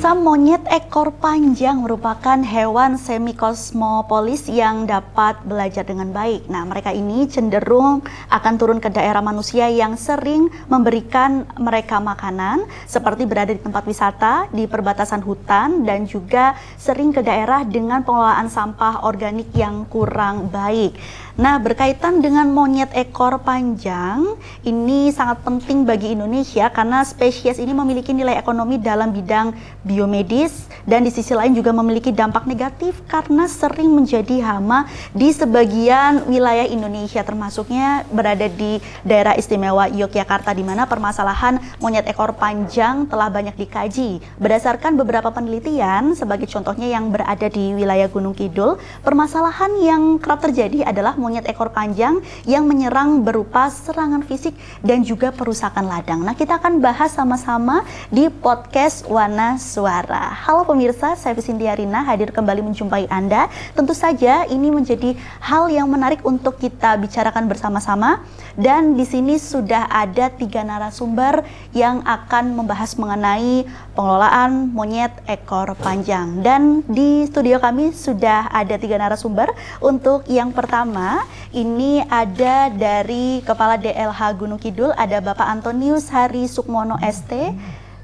Pemirsa, monyet ekor panjang merupakan hewan semikosmopolis yang dapat belajar dengan baik. Nah, mereka ini cenderung akan turun ke daerah manusia yang sering memberikan mereka makanan, seperti berada di tempat wisata, di perbatasan hutan, dan juga sering ke daerah dengan pengelolaan sampah organik yang kurang baik. Nah, berkaitan dengan monyet ekor panjang, ini sangat penting bagi Indonesia karena spesies ini memiliki nilai ekonomi dalam bidang biomedis dan di sisi lain juga memiliki dampak negatif karena sering menjadi hama di sebagian wilayah Indonesia, termasuknya berada di daerah istimewa Yogyakarta, di mana permasalahan monyet ekor panjang telah banyak dikaji. Berdasarkan beberapa penelitian, sebagai contohnya yang berada di wilayah Gunung Kidul, permasalahan yang kerap terjadi adalah monyet ekor panjang yang menyerang berupa serangan fisik dan juga perusakan ladang. Nah, kita akan bahas sama-sama di podcast Wana Suara. Halo pemirsa, saya Cynthia Rina hadir kembali menjumpai Anda. Tentu saja ini menjadi hal yang menarik untuk kita bicarakan bersama-sama, dan di sini sudah ada 3 narasumber yang akan membahas mengenai pengelolaan monyet ekor panjang. Dan di studio kami sudah ada 3 narasumber. Untuk yang pertama, ini ada dari Kepala DLH Gunung Kidul, ada Bapak Antonius Hari Sukmono ST.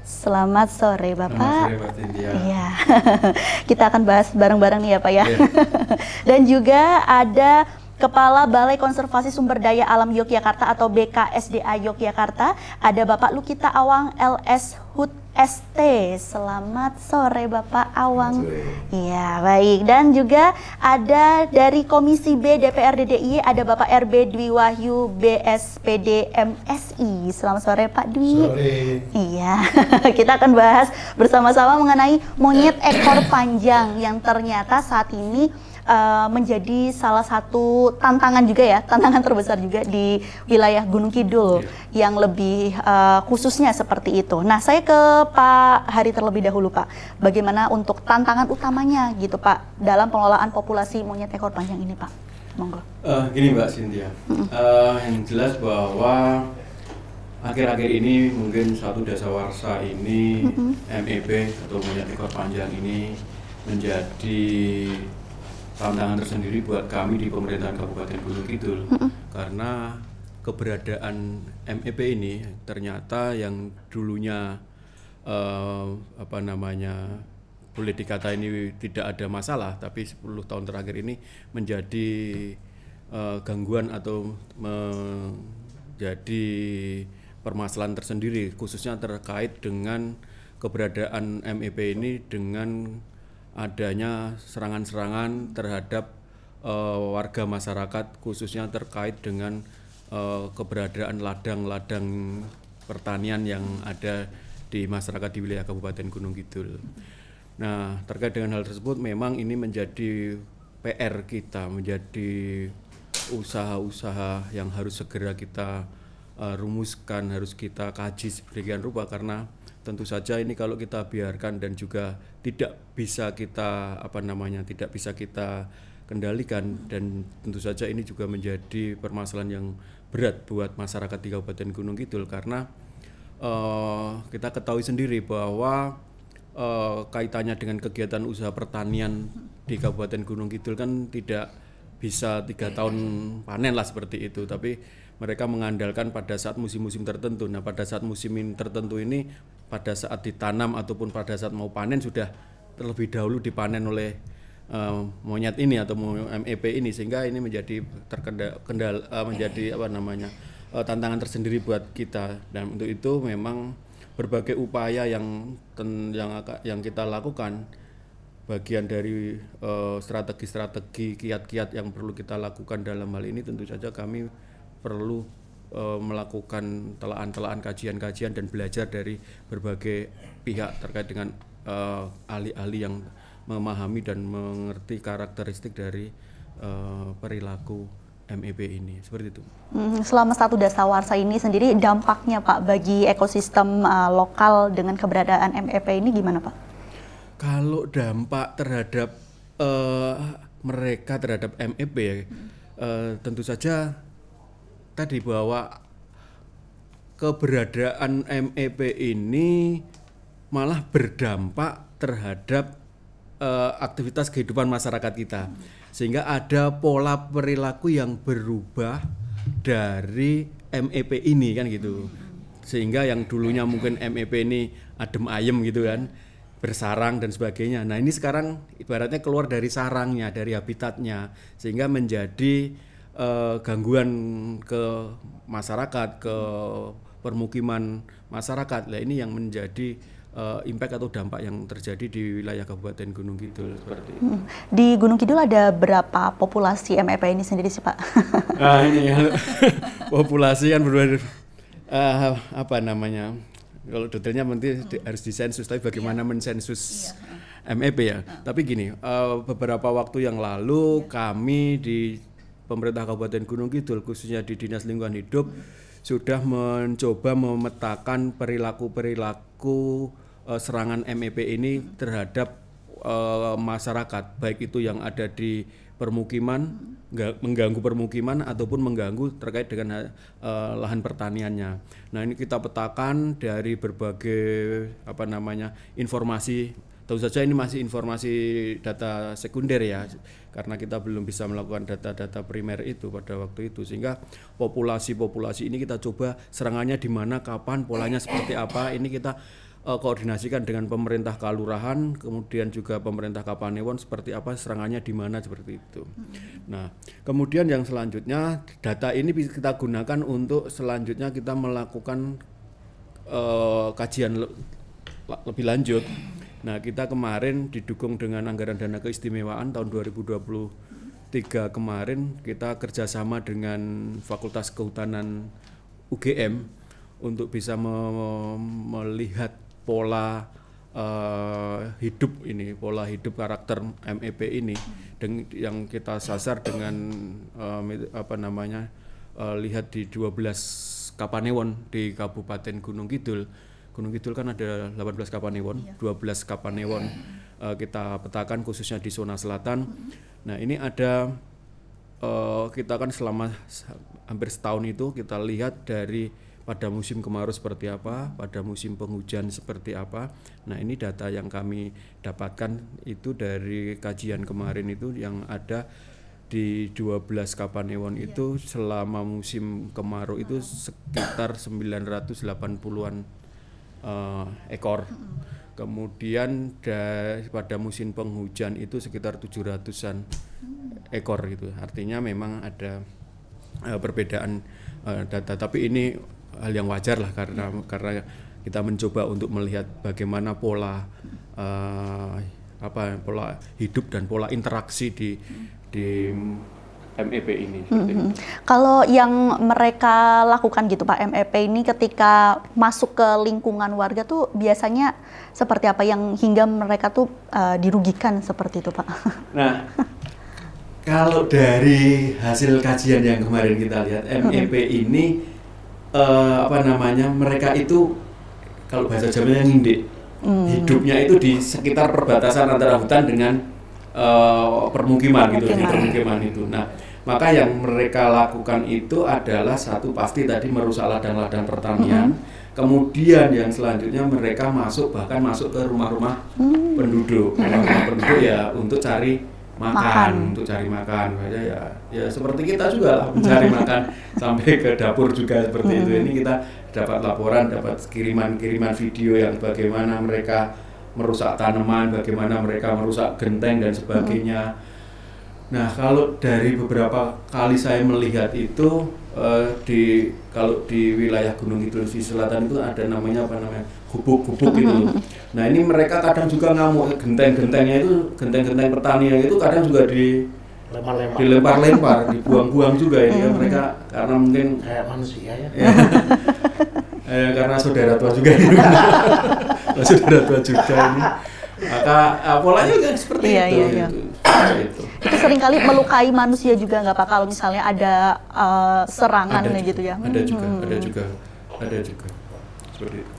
Selamat sore Bapak. Selamat sore Pak Cynthia. Iya. Kita akan bahas bareng-bareng nih ya Pak ya. Yeah. Dan juga ada Kepala Balai Konservasi Sumber Daya Alam Yogyakarta atau BKSDA Yogyakarta, ada Bapak Lukita Awang LS HUT ST. Selamat sore Bapak Awang. Iya, baik. Dan juga ada dari Komisi B DPRD DIY, ada Bapak RB Dwi Wahyu BSPD MSI. Selamat sore Pak Dwi. Sore. Iya, kita akan bahas bersama-sama mengenai monyet ekor panjang yang ternyata saat ini menjadi salah satu tantangan juga ya, tantangan terbesar juga di wilayah Gunung Kidul, yang lebih khususnya seperti itu. Nah, saya ke Pak Hari terlebih dahulu Pak, bagaimana untuk tantangan utamanya gitu Pak dalam pengelolaan populasi monyet ekor panjang ini Pak? Monggo. Gini Mbak Cynthia, yang jelas bahwa akhir-akhir ini mungkin satu dasawarsa ini MEP atau monyet ekor panjang ini menjadi tantangan tersendiri buat kami di pemerintahan Kabupaten Gunung Kidul, karena keberadaan MEP ini ternyata yang dulunya boleh dikata ini tidak ada masalah, tapi 10 tahun terakhir ini menjadi gangguan atau menjadi permasalahan tersendiri, khususnya terkait dengan keberadaan MEP ini dengan adanya serangan-serangan terhadap warga masyarakat, khususnya terkait dengan keberadaan ladang-ladang pertanian yang ada di masyarakat di wilayah Kabupaten Gunung Kidul. Nah, terkait dengan hal tersebut memang ini menjadi PR kita, menjadi usaha-usaha yang harus segera kita rumuskan, harus kita kaji sedemikian rupa, karena tentu saja ini kalau kita biarkan dan juga tidak bisa kita tidak bisa kita kendalikan, dan tentu saja ini juga menjadi permasalahan yang berat buat masyarakat di Kabupaten Gunung Kidul, karena kita ketahui sendiri bahwa kaitannya dengan kegiatan usaha pertanian di Kabupaten Gunung Kidul kan tidak bisa 3 tahun panen lah seperti itu, tapi mereka mengandalkan pada saat musim-musim tertentu. Nah, pada saat musim tertentu ini, pada saat ditanam ataupun pada saat mau panen sudah terlebih dahulu dipanen oleh monyet ini atau MEP ini, sehingga ini menjadi tantangan tersendiri buat kita. Dan untuk itu memang berbagai upaya yang kita lakukan, bagian dari strategi-strategi kiat-kiat yang perlu kita lakukan dalam hal ini, tentu saja kami perlu melakukan telaan-telaan, kajian-kajian dan belajar dari berbagai pihak terkait dengan ahli-ahli yang memahami dan mengerti karakteristik dari perilaku MEP ini, seperti itu. Selama satu dasawarsa ini sendiri, dampaknya Pak bagi ekosistem lokal dengan keberadaan MEP ini gimana Pak? Kalau dampak terhadap mereka terhadap MEP ya, tentu saja tadi bahwa keberadaan MEP ini malah berdampak terhadap aktivitas kehidupan masyarakat kita, sehingga ada pola perilaku yang berubah dari MEP ini kan gitu, sehingga yang dulunya mungkin MEP ini adem ayem gitu kan, bersarang dan sebagainya. Nah ini sekarang ibaratnya keluar dari sarangnya, dari habitatnya, sehingga menjadi gangguan ke masyarakat, ke permukiman masyarakat. Nah ini yang menjadi impact atau dampak yang terjadi di wilayah Kabupaten Gunung Kidul seperti itu. Di Gunung Kidul ada berapa populasi MEP ini sendiri sih Pak? Nah ini ya, populasi kan berbeda, apa namanya? Kalau detailnya nanti harus disensus, tapi bagaimana mensensus MEP ya. Tapi gini, beberapa waktu yang lalu kami di pemerintah Kabupaten Gunung Kidul, khususnya di Dinas Lingkungan Hidup, sudah mencoba memetakan perilaku-perilaku serangan MEP ini terhadap masyarakat, baik itu yang ada di permukiman, mengganggu permukiman ataupun mengganggu terkait dengan lahan pertaniannya. Nah ini kita petakan dari berbagai informasi. Tentu saja ini masih informasi data sekunder ya, karena kita belum bisa melakukan data-data primer itu pada waktu itu, sehingga populasi-populasi ini kita coba serangannya di mana, kapan, polanya seperti apa. Ini kita koordinasikan dengan pemerintah kelurahan, kemudian juga pemerintah Kapanewon seperti apa serangannya di mana seperti itu. Nah, kemudian yang selanjutnya data ini kita gunakan untuk selanjutnya kita melakukan kajian lebih lanjut. Nah, kita kemarin didukung dengan anggaran dana keistimewaan tahun 2023 kemarin, kita kerjasama dengan Fakultas Kehutanan UGM untuk bisa melihat pola hidup ini, pola hidup karakter MEP ini, yang kita sasar dengan lihat di 12 Kapanewon di Kabupaten Gunung Kidul. Gunung Kidul kan ada 18 Kapanewon, 12 Kapanewon kita petakan khususnya di zona selatan. Nah ini ada kita kan selama hampir setahun itu kita lihat dari pada musim kemarau seperti apa, pada musim penghujan seperti apa. Nah ini data yang kami dapatkan itu dari kajian kemarin itu yang ada di 12 Kapanewon itu selama musim kemarau itu sekitar 980-an ekor. Kemudian pada musim penghujan itu sekitar 700-an ekor gitu. Artinya memang ada perbedaan data, tapi ini hal yang wajar lah karena kita mencoba untuk melihat bagaimana pola pola hidup dan pola interaksi di MEP ini. Kalau yang mereka lakukan gitu Pak, MEP ini ketika masuk ke lingkungan warga tuh biasanya seperti apa yang hingga mereka tuh dirugikan seperti itu Pak? Nah, kalau dari hasil kajian yang kemarin kita lihat, MEP ini mereka itu kalau bahasa Jawanya ngindik, hidupnya itu di sekitar perbatasan antara hutan dengan permukiman gitu, di permukiman itu. Nah, maka yang mereka lakukan itu adalah satu pasti tadi merusak ladang-ladang pertanian. Kemudian yang selanjutnya mereka bahkan masuk ke rumah-rumah penduduk, rumah penduduk ya untuk cari makan. Untuk cari makan. Ya seperti kita juga lah mencari makan sampai ke dapur juga seperti itu. Ini kita dapat laporan, dapat kiriman-kiriman video yang bagaimana mereka merusak tanaman, bagaimana mereka merusak genteng dan sebagainya. Nah, kalau dari beberapa kali saya melihat itu kalau di wilayah Gunung Kidul di selatan itu ada namanya gubuk-gubuk gitu. Nah, ini mereka kadang juga ngamuk, genteng-gentengnya itu, genteng-genteng pertanian itu kadang juga dilempar-lempar, dibuang-buang juga ini ya mereka, karena mungkin kayak manusia ya. Karena saudara tua juga ini. Saudara tua juga ini. Maka polanya kan seperti itu. Itu seringkali melukai manusia juga nggak Pak, kalau misalnya ada serangan gitu ya? Ada juga.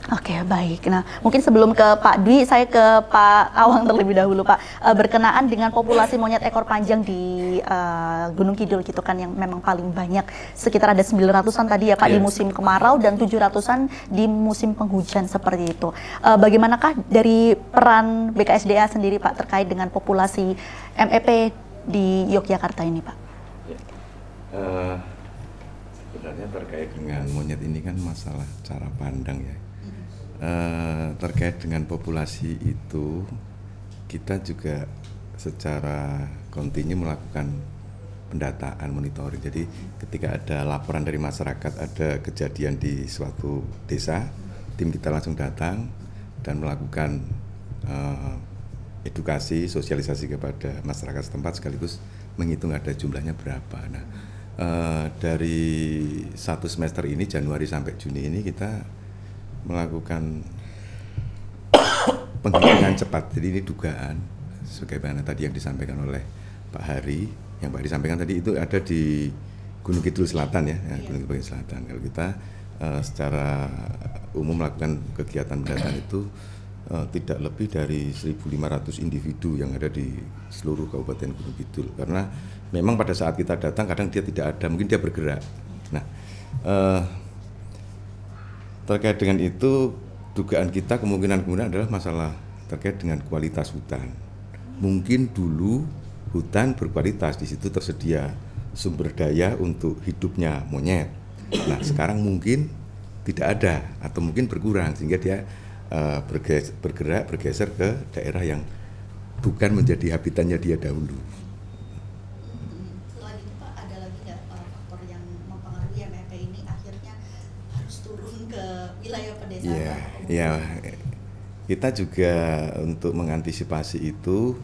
Oke, baik. Nah, mungkin sebelum ke Pak Dwi, saya ke Pak Awang terlebih dahulu, Pak. Berkenaan dengan populasi monyet ekor panjang di Gunung Kidul gitu kan, yang memang paling banyak, sekitar ada 900-an tadi ya Pak, di musim kemarau dan 700-an di musim penghujan seperti itu. Bagaimanakah dari peran BKSDA sendiri Pak terkait dengan populasi MEP di Yogyakarta ini Pak? Sebenarnya terkait dengan monyet ini kan masalah cara pandang ya. Terkait dengan populasi itu kita juga secara kontinu melakukan pendataan, monitoring. Jadi ketika ada laporan dari masyarakat ada kejadian di suatu desa, tim kita langsung datang dan melakukan edukasi, sosialisasi kepada masyarakat setempat sekaligus menghitung ada jumlahnya berapa. Nah, dari satu semester ini, Januari sampai Juni ini, kita melakukan penghitungan cepat. Jadi ini dugaan, sebagaimana tadi yang disampaikan oleh Pak Hari, yang Pak Hari sampaikan tadi itu ada di Gunung Kidul Selatan ya, Gunung Kidul Selatan. Kalau kita secara umum melakukan kegiatan pendataan itu tidak lebih dari 1.500 individu yang ada di seluruh Kabupaten Gunung Kidul, karena memang pada saat kita datang kadang dia tidak ada, mungkin dia bergerak. Nah, terkait dengan itu dugaan kita kemungkinan adalah masalah terkait dengan kualitas hutan. Mungkin dulu hutan berkualitas, di situ tersedia sumber daya untuk hidupnya monyet. Nah, sekarang mungkin tidak ada atau mungkin berkurang sehingga dia bergeser ke daerah yang bukan menjadi habitatnya dia dahulu. Selain itu Pak, ada lagi nggak faktor yang mempengaruhi MEP ini akhirnya harus turun ke wilayah pedesaan? Ya, kita juga untuk mengantisipasi itu,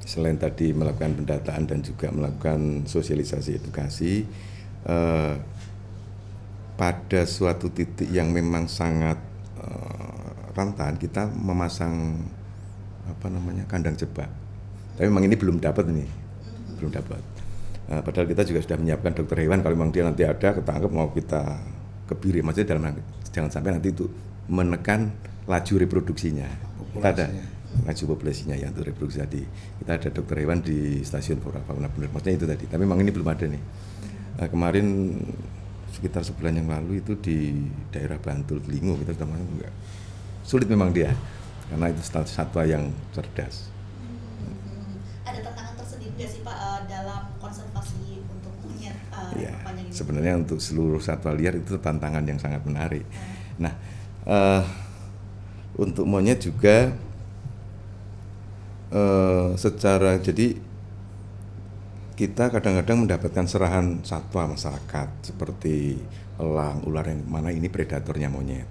selain tadi melakukan pendataan dan juga melakukan sosialisasi edukasi, pada suatu titik yang memang sangat rentan, kita memasang kandang jebak. Tapi memang ini belum dapat belum dapat. Padahal kita juga sudah menyiapkan dokter hewan kalau memang dia nanti ada ketangkep mau kita kebiri, maksudnya jangan sampai nanti itu menekan laju reproduksinya. Kita ada laju populasinya ya untuk reproduksi tadi. Kita ada dokter hewan di stasiun Flora Fauna benar, maksudnya itu tadi. Tapi memang ini belum ada nih. Kemarin sekitar sebulan yang lalu itu di daerah Bantul Telingo kita sudah masuk, enggak sulit memang dia karena itu satwa yang cerdas. Ada tantangan tersendiri nggak sih Pak dalam konservasi untuk monyet panjang ini? Sebenarnya untuk seluruh satwa liar itu tantangan yang sangat menarik. Nah, untuk monyet juga secara jadi kita kadang-kadang mendapatkan serahan satwa masyarakat seperti elang, ular yang mana ini predatornya monyet.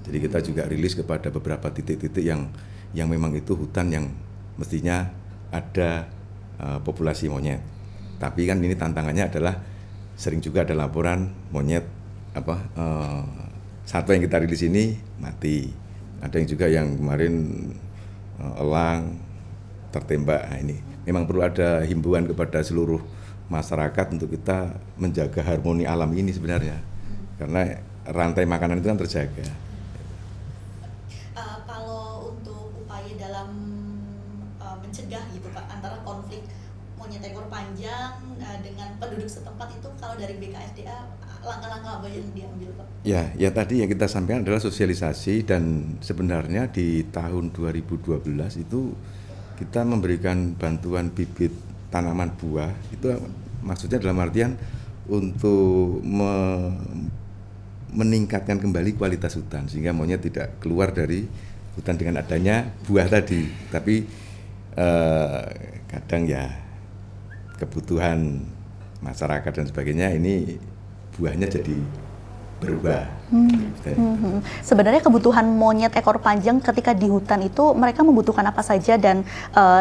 Jadi kita juga rilis kepada beberapa titik-titik yang memang itu hutan yang mestinya ada populasi monyet. Tapi kan ini tantangannya adalah sering juga ada laporan monyet satwa yang kita rilis ini mati. Ada yang juga yang kemarin elang tertembak. Nah, ini memang perlu ada himbauan kepada seluruh masyarakat untuk kita menjaga harmoni alam ini sebenarnya, karena rantai makanan itu kan terjaga. Kalau untuk upaya dalam mencegah gitu Pak antara konflik monyet ekor panjang dengan penduduk setempat itu, kalau dari BKSDA langkah-langkah apa yang diambil Pak? Ya tadi yang kita sampaikan adalah sosialisasi, dan sebenarnya di tahun 2012 itu kita memberikan bantuan bibit tanaman buah, itu maksudnya dalam artian untuk meningkatkan kembali kualitas hutan sehingga monyet tidak keluar dari hutan dengan adanya buah tadi. Tapi kadang ya kebutuhan masyarakat dan sebagainya ini buahnya jadi berubah. Sebenarnya kebutuhan monyet ekor panjang ketika di hutan itu mereka membutuhkan apa saja, dan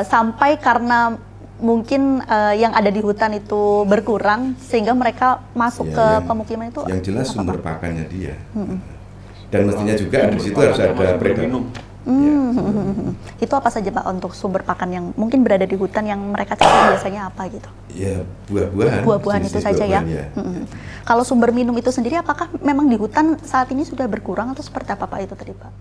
sampai karena mungkin yang ada di hutan itu berkurang sehingga mereka masuk ke pemukiman itu. Yang jelas sumber pakannya dia. Dan mestinya juga di situ harus ada predator. Itu apa saja Pak untuk sumber pakan yang mungkin berada di hutan yang mereka cari biasanya apa gitu? Ya buah-buahan. Buah-buahan itu saja ya. Kalau sumber minum itu sendiri apakah memang di hutan saat ini sudah berkurang atau seperti apa Pak itu tadi Pak?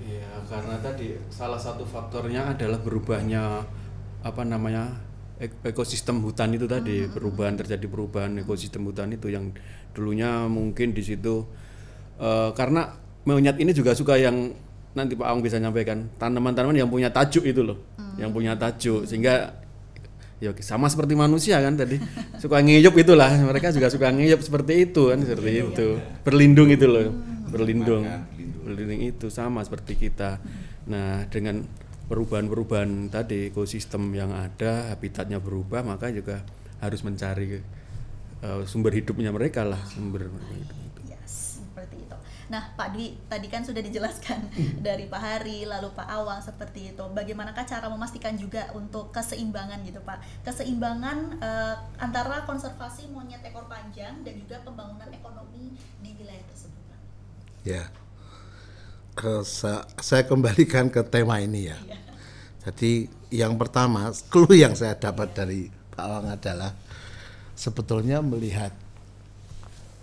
Iya, karena tadi salah satu faktornya adalah berubahnya ekosistem hutan itu tadi, terjadi perubahan ekosistem hutan itu yang dulunya mungkin di situ karena monyet ini juga suka yang nanti Pak Aung bisa nyampaikan tanaman-tanaman yang punya tajuk itu loh, yang punya tajuk sehingga ya sama seperti manusia kan tadi suka ngiyup itulah, mereka juga suka ngiyup seperti itu kan, seperti itu berlindung itu loh, berlindung itu sama seperti kita. Nah dengan perubahan tadi ekosistem yang ada, habitatnya berubah, maka juga harus mencari sumber hidupnya mereka lah, sumber hidup itu. Yes, seperti itu. Nah, Pak Dwi tadi kan sudah dijelaskan dari Pak Hari lalu Pak Awang seperti itu. Bagaimanakah cara memastikan juga untuk keseimbangan gitu, Pak? Keseimbangan antara konservasi monyet ekor panjang dan juga pembangunan ekonomi di wilayah tersebut, Pak. Ya. Saya kembalikan ke tema ini ya. Jadi yang pertama, clue yang saya dapat dari Pak Awang adalah sebetulnya melihat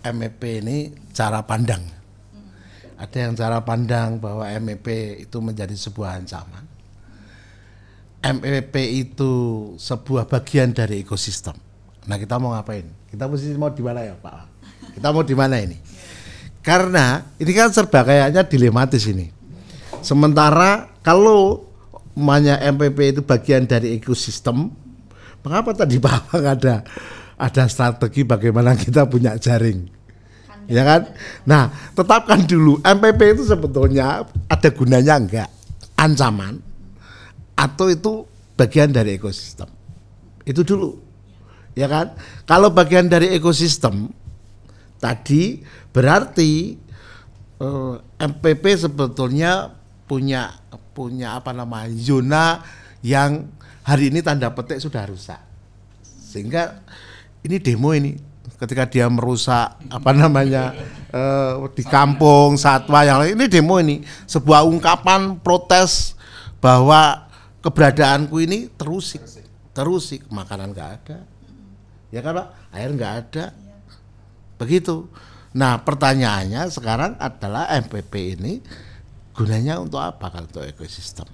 MEP ini cara pandang. Ada yang cara pandang bahwa MEP itu menjadi sebuah ancaman. MEP itu sebuah bagian dari ekosistem. Nah kita mau ngapain? Kita mau di mana ya Pak? Kita mau di mana ini? Karena ini kan serba kayaknya dilematis ini. Sementara kalau namanya MPP itu bagian dari ekosistem, mengapa tadi Pak Awang ada strategi bagaimana kita punya jaring? Ya kan? Nah, tetapkan dulu MPP itu sebetulnya ada gunanya enggak? Ancaman atau itu bagian dari ekosistem? Itu dulu. Ya kan? Kalau bagian dari ekosistem tadi berarti MPP sebetulnya punya zona yang hari ini tanda petik sudah rusak. Sehingga ini demo ini ketika dia merusak di kampung satwa yang lain, ini demo ini sebuah ungkapan protes bahwa keberadaanku ini terusik, makanan nggak ada, ya kan Pak, air nggak ada, begitu. Nah pertanyaannya sekarang adalah MPP ini gunanya untuk apa kalau untuk ekosistem,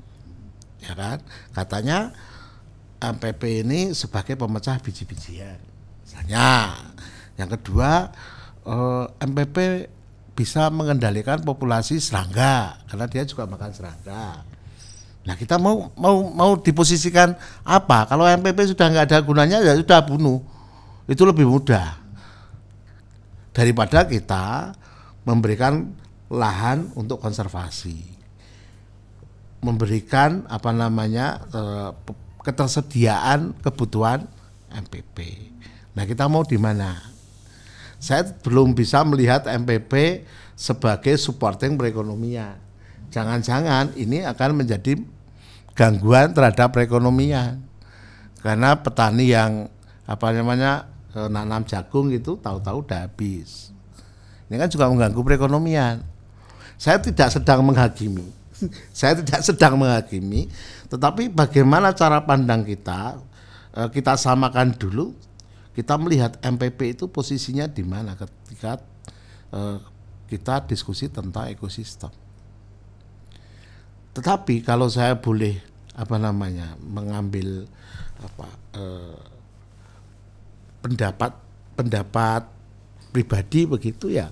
ya kan? Katanya MPP ini sebagai pemecah biji-bijian. Misalnya, yang kedua MPP bisa mengendalikan populasi serangga karena dia juga makan serangga. Nah kita mau diposisikan apa? Kalau MPP sudah nggak ada gunanya ya sudah bunuh, itu lebih mudah daripada kita memberikan lahan untuk konservasi, memberikan ketersediaan kebutuhan MPP. Nah kita mau di mana? Saya belum bisa melihat MPP sebagai supporting perekonomian. Jangan-jangan ini akan menjadi gangguan terhadap perekonomian. Karena petani yang nanam jagung itu tahu-tahu udah habis. Ini kan juga mengganggu perekonomian. Saya tidak sedang menghakimi. Tetapi bagaimana cara pandang kita samakan dulu. Kita melihat MPP itu posisinya di mana ketika kita diskusi tentang ekosistem. Tetapi kalau saya boleh mengambil pendapat pribadi begitu ya,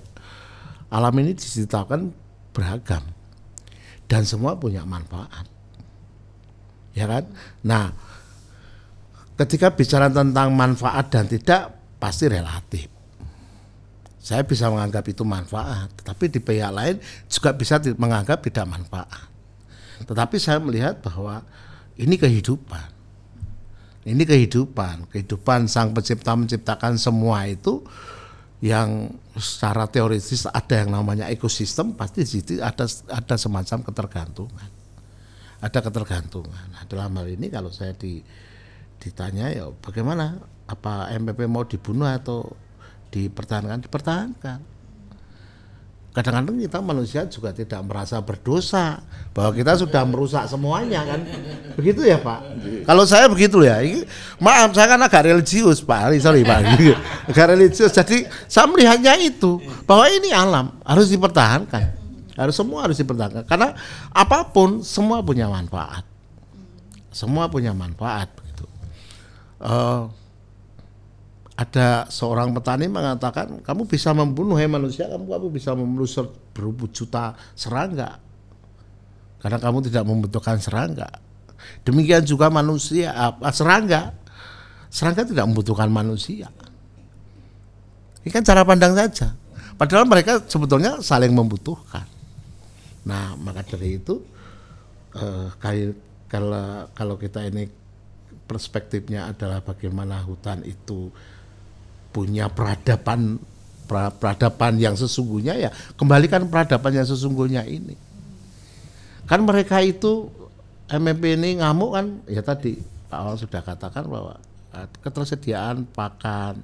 alam ini diciptakan beragam dan semua punya manfaat, ya kan? Nah ketika bicara tentang manfaat dan tidak pasti relatif. Saya bisa menganggap itu manfaat, tetapi di pihak lain juga bisa menganggap tidak manfaat. Tetapi saya melihat bahwa ini kehidupan. Ini kehidupan Sang Pencipta menciptakan semua itu yang secara teoritis ada yang namanya ekosistem, pasti di situ ada semacam ketergantungan. Ada ketergantungan. Nah, dalam hal ini kalau saya ditanya ya bagaimana, apa MPP mau dibunuh atau dipertahankan? kadang-kadang kita manusia juga tidak merasa berdosa bahwa kita sudah merusak semuanya kan, begitu ya Pak? Kalau saya begitu ya, ini, maaf saya kan agak religius Pak, sorry Pak, agak religius, jadi saya melihatnya itu bahwa ini alam harus dipertahankan, semua harus dipertahankan, karena apapun semua punya manfaat, begitu. Ada seorang petani mengatakan, kamu bisa membunuh manusia, kamu bisa membunuh berapa juta serangga karena kamu tidak membutuhkan serangga. Demikian juga manusia, serangga tidak membutuhkan manusia. Ini kan cara pandang saja, padahal mereka sebetulnya saling membutuhkan. Nah, maka dari itu kalau kita ini perspektifnya adalah bagaimana hutan itu punya peradaban yang sesungguhnya, ya kembalikan peradaban yang sesungguhnya ini. Kan mereka itu MMP ini ngamuk kan, ya tadi Pak Awang sudah katakan bahwa ketersediaan pakan,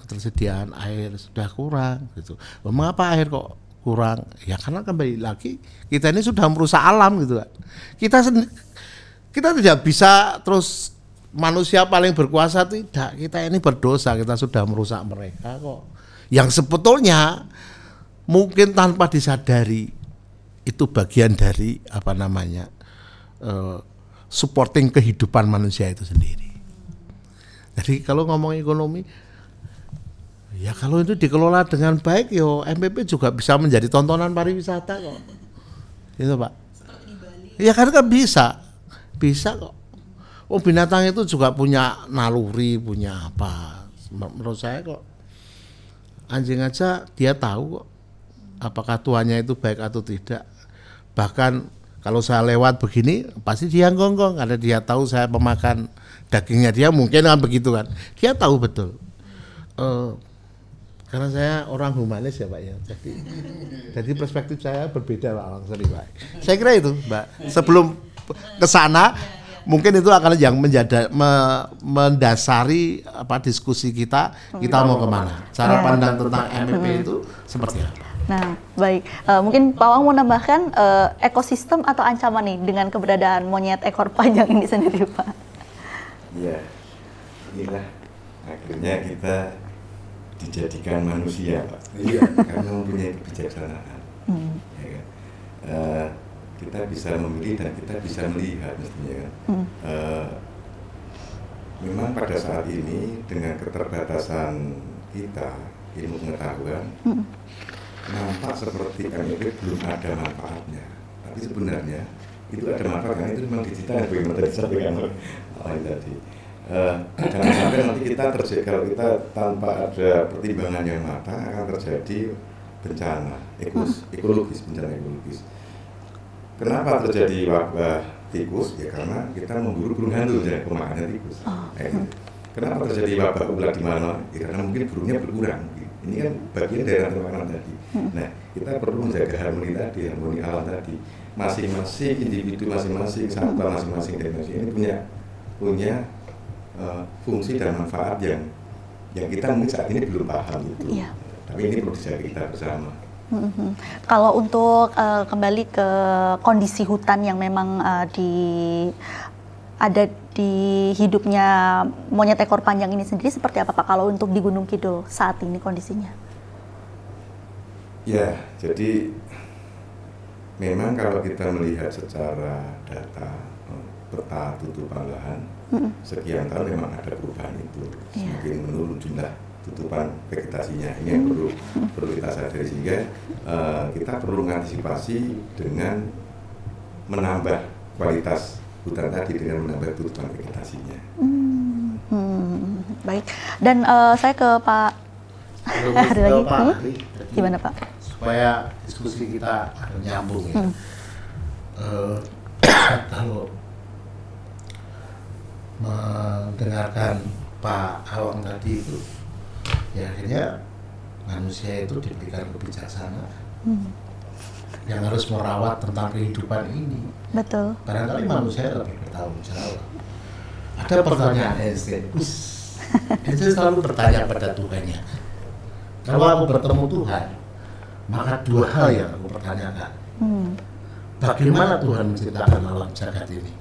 ketersediaan air sudah kurang gitu. Mengapa air kok kurang? Ya karena kembali lagi kita ini sudah merusak alam gitu kan. Kita tidak bisa terus manusia paling berkuasa, tidak, kita ini berdosa, kita sudah merusak mereka kok. Yang sebetulnya mungkin tanpa disadari itu bagian dari supporting kehidupan manusia itu sendiri. Jadi kalau ngomong ekonomi, ya kalau itu dikelola dengan baik, yo MPP juga bisa menjadi tontonan pariwisata kok. Itu Pak. Ya kan bisa kok. Oh, binatang itu juga punya naluri, punya apa? Menurut saya kok anjing aja dia tahu kok apakah tuannya itu baik atau tidak. Bahkan kalau saya lewat begini pasti dia gonggong karena dia tahu saya pemakan dagingnya dia, mungkin kan begitu kan. Dia tahu betul. Karena saya orang humanis ya Pak ya. Jadi perspektif saya berbeda Pak Awang, sorry Pak. Saya kira itu Mbak. Sebelum ke sana mungkin itu akan yang mendasari diskusi kita mau kemana, cara pandang tentang MPP itu seperti apa. Nah baik, mungkin Pak Awang mau nambahkan ekosistem atau ancaman nih dengan keberadaan monyet ekor panjang ini sendiri Pak? Ya, inilah akhirnya kita dijadikan manusia Pak, karena mempunyai kebijaksanaan. Ya kan? Kita bisa memilih dan kita bisa melihat mestinya kan. Memang pada saat ini dengan keterbatasan kita ilmu pengetahuan, nampak seperti MPP belum ada manfaatnya, tapi sebenarnya itu ada manfaat karena itu memang digital bagaimana tadi sampaikan tadi. Jangan sampai nanti kita kalau kita tanpa ada pertimbangan yang matang akan terjadi bencana ekologis. Kenapa terjadi wabah tikus? Ya karena kita memburu burung hantu ya, pemakannya tikus. Kenapa terjadi wabah ulat di mana? Ya karena mungkin burungnya berkurang. Ini kan bagian dari rantai makanan tadi. Nah, kita perlu menjaga harmoni alam tadi. Masing-masing individu, masing-masing satwa, masing-masing ini punya fungsi dan manfaat yang kita mungkin saat ini belum paham itu. Iya. Tapi ini perlu dijaga kita bersama. Kalau untuk kembali ke kondisi hutan yang memang ada di hidupnya monyet ekor panjang ini sendiri seperti apa Pak kalau untuk di Gunung Kidul saat ini kondisinya? Ya, jadi memang kalau kita melihat secara data peta tutupan lahan sekian tahun memang ada perubahan itu, semakin menurun jumlah tutupan vegetasinya. Ini yang perlu kita sadari, sehingga kita perlu mengantisipasi dengan menambah kualitas hutan tadi dengan menambah tutupan vegetasinya. Baik, dan saya ke Pak Hari lagi. Gimana Pak? Supaya diskusi kita nyambung ya. Kalau mendengarkan Pak Awang tadi itu, ya akhirnya manusia itu diberikan kebijaksanaan yang harus merawat tentang kehidupan ini. Betul. Barangkali manusia lebih bertanggung jawab. Ada pertanyaan Einstein. Einstein selalu bertanya pada Tuhannya, kalau aku bertemu Tuhan, Maka dua hal yang aku pertanyakan. Bagaimana Tuhan menciptakan alam jagat ini?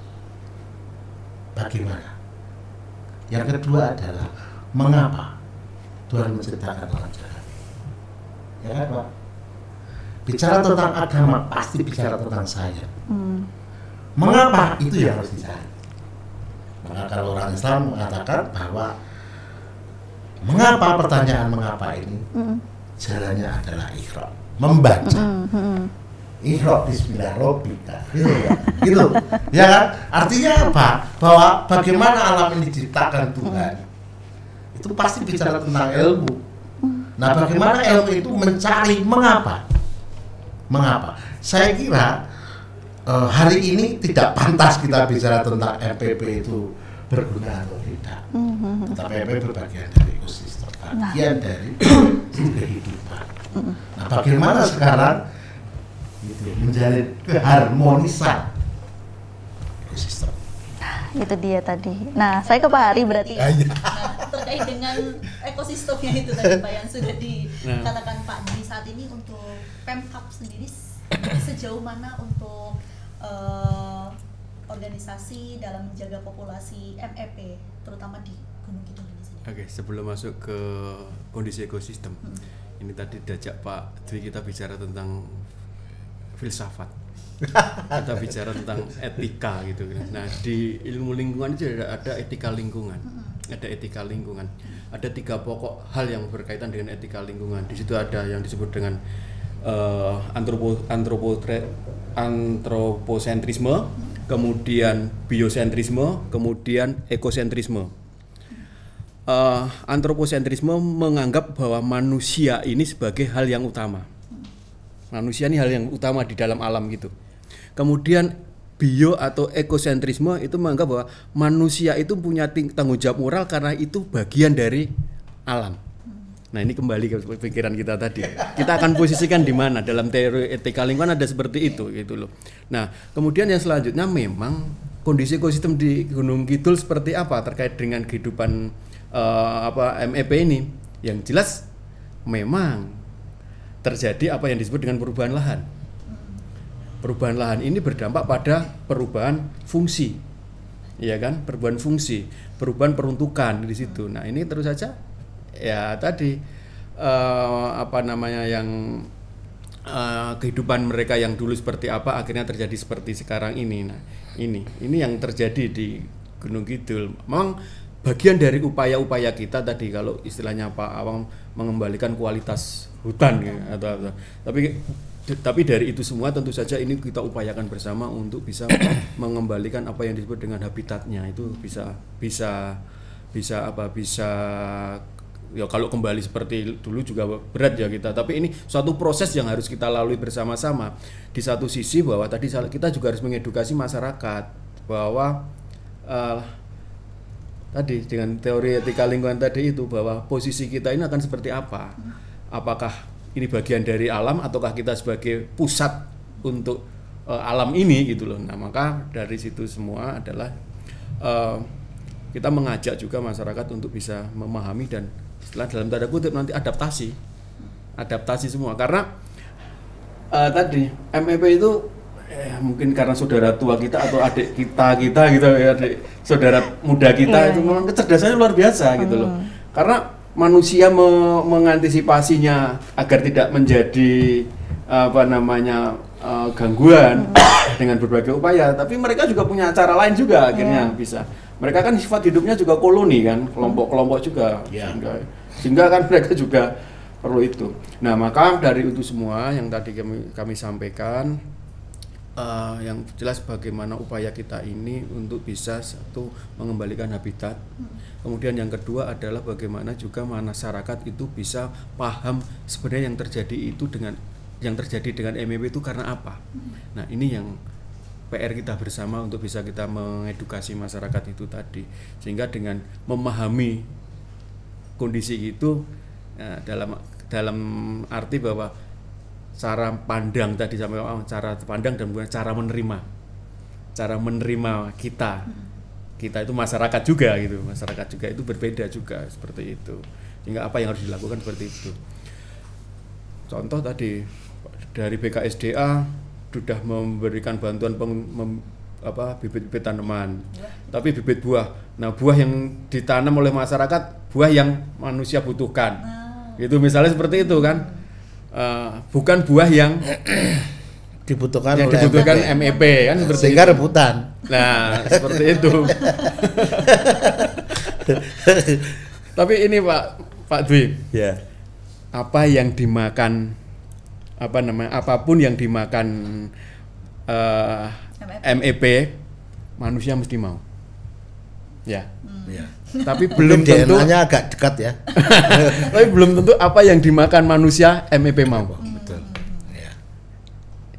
Bagaimana? Yang kedua adalah mengapa Tuhan menciptakan alam jagat ini? Ya kan, Pak? Bicara tentang agama pasti bicara tentang saya. Mengapa itu yang harus dicari? Maka kalau orang Islam mengatakan bahwa mengapa, pertanyaan mengapa ini jalannya adalah ikhra, membaca. Ikhra bismillah rabbika. Gitu. Ya kan? Artinya apa? Bahwa bagaimana alam ini diciptakan Tuhan. Itu pasti bicara tentang ilmu. Nah, bagaimana ilmu itu mencari mengapa? Mengapa? Saya kira hari ini tidak pantas kita bicara tentang MPP itu berguna atau tidak. Tetapi MPP berbagian dari ekosistem, bagian dari kehidupan. Nah, bagaimana sekarang gitu, menjalin keharmonisan ekosistem? Itu dia tadi. Nah, saya ke Pak Hari berarti. Nah, terkait dengan ekosistemnya itu tadi Pak yang sudah dikatakan Pak di saat ini untuk Pemkab sendiri sejauh mana untuk organisasi dalam menjaga populasi MEP terutama di Gunung Kidul ini sendiri. Oke, sebelum masuk ke kondisi ekosistem, ini tadi diajak Pak Dwi kita bicara tentang filsafat. Kita bicara tentang etika gitu. Nah, di ilmu lingkungan itu ada etika lingkungan. Ada etika lingkungan. Ada 3 pokok hal yang berkaitan dengan etika lingkungan. Di situ ada yang disebut dengan antroposentrisme, kemudian biosentrisme, kemudian ekosentrisme. Antroposentrisme menganggap bahwa manusia ini sebagai hal yang utama. Manusia ini hal yang utama di dalam alam gitu. Kemudian bio atau ekosentrisme itu menganggap bahwa manusia itu punya tanggung jawab moral karena itu bagian dari alam. Nah, ini kembali ke pikiran kita tadi. Kita akan posisikan di mana dalam teori etika lingkungan, ada seperti itu gitu loh. Nah, kemudian yang selanjutnya memang kondisi ekosistem di Gunung Kidul seperti apa terkait dengan kehidupan MEP ini. Yang jelas memang terjadi apa yang disebut dengan perubahan lahan. Perubahan lahan ini berdampak pada perubahan fungsi, ya kan? Perubahan fungsi, perubahan peruntukan di situ. Nah, ini terus saja, ya tadi yang kehidupan mereka yang dulu seperti apa, akhirnya terjadi seperti sekarang ini. Nah, ini yang terjadi di Gunung Kidul. Memang bagian dari upaya-upaya kita tadi, kalau istilahnya Pak Awang mengembalikan kualitas hutan, ya, atau tapi dari itu semua tentu saja ini kita upayakan bersama untuk bisa mengembalikan apa yang disebut dengan habitatnya. Itu bisa ya, kalau kembali seperti dulu juga berat ya kita, tapi ini suatu proses yang harus kita lalui bersama-sama. Di satu sisi bahwa tadi kita juga harus mengedukasi masyarakat bahwa tadi dengan teori etika lingkungan tadi itu, bahwa posisi kita ini akan seperti apa. Apakah ini bagian dari alam ataukah kita sebagai pusat untuk alam ini gitu loh. Nah, maka dari situ semua adalah kita mengajak juga masyarakat untuk bisa memahami dan setelah dalam tanda kutip nanti adaptasi semua. Karena tadi MEP itu mungkin karena saudara tua kita atau adik kita gitu ya, adik saudara muda kita itu memang kecerdasannya luar biasa gitu loh. Karena manusia mengantisipasinya agar tidak menjadi gangguan dengan berbagai upaya, tapi mereka juga punya cara lain juga akhirnya bisa. Mereka kan sifat hidupnya juga koloni kan, kelompok-kelompok juga, sehingga kan mereka juga perlu itu. Nah, maka dari itu semua yang tadi kami sampaikan, yang jelas bagaimana upaya kita ini untuk bisa satu mengembalikan habitat. Kemudian yang kedua adalah bagaimana juga masyarakat itu bisa paham sebenarnya yang terjadi dengan MEP itu karena apa. Nah, ini yang PR kita bersama untuk bisa kita mengedukasi masyarakat itu tadi, sehingga dengan memahami kondisi itu dalam arti bahwa cara pandang tadi sampai cara pandang dan bukan cara menerima kita itu masyarakat juga gitu, masyarakat juga itu berbeda juga seperti itu, sehingga apa yang harus dilakukan seperti itu. contoh tadi dari BKSDA sudah memberikan bantuan bibit-bibit tanaman, tapi bibit buah. Nah, buah yang ditanam oleh masyarakat, buah yang manusia butuhkan. Itu misalnya seperti itu kan, bukan buah yang dibutuhkan MEP kan, seperti sehingga itu. rebutan. Nah, seperti itu. Tapi ini Pak Dwi, Ya. apa yang dimakan, apapun yang dimakan MEP, manusia mesti mau. Ya. Ya. Tapi belum Mungkin tentu. DNA-nya agak dekat ya. Tapi belum tentu apa yang dimakan manusia MEP mau. Betul. Ya.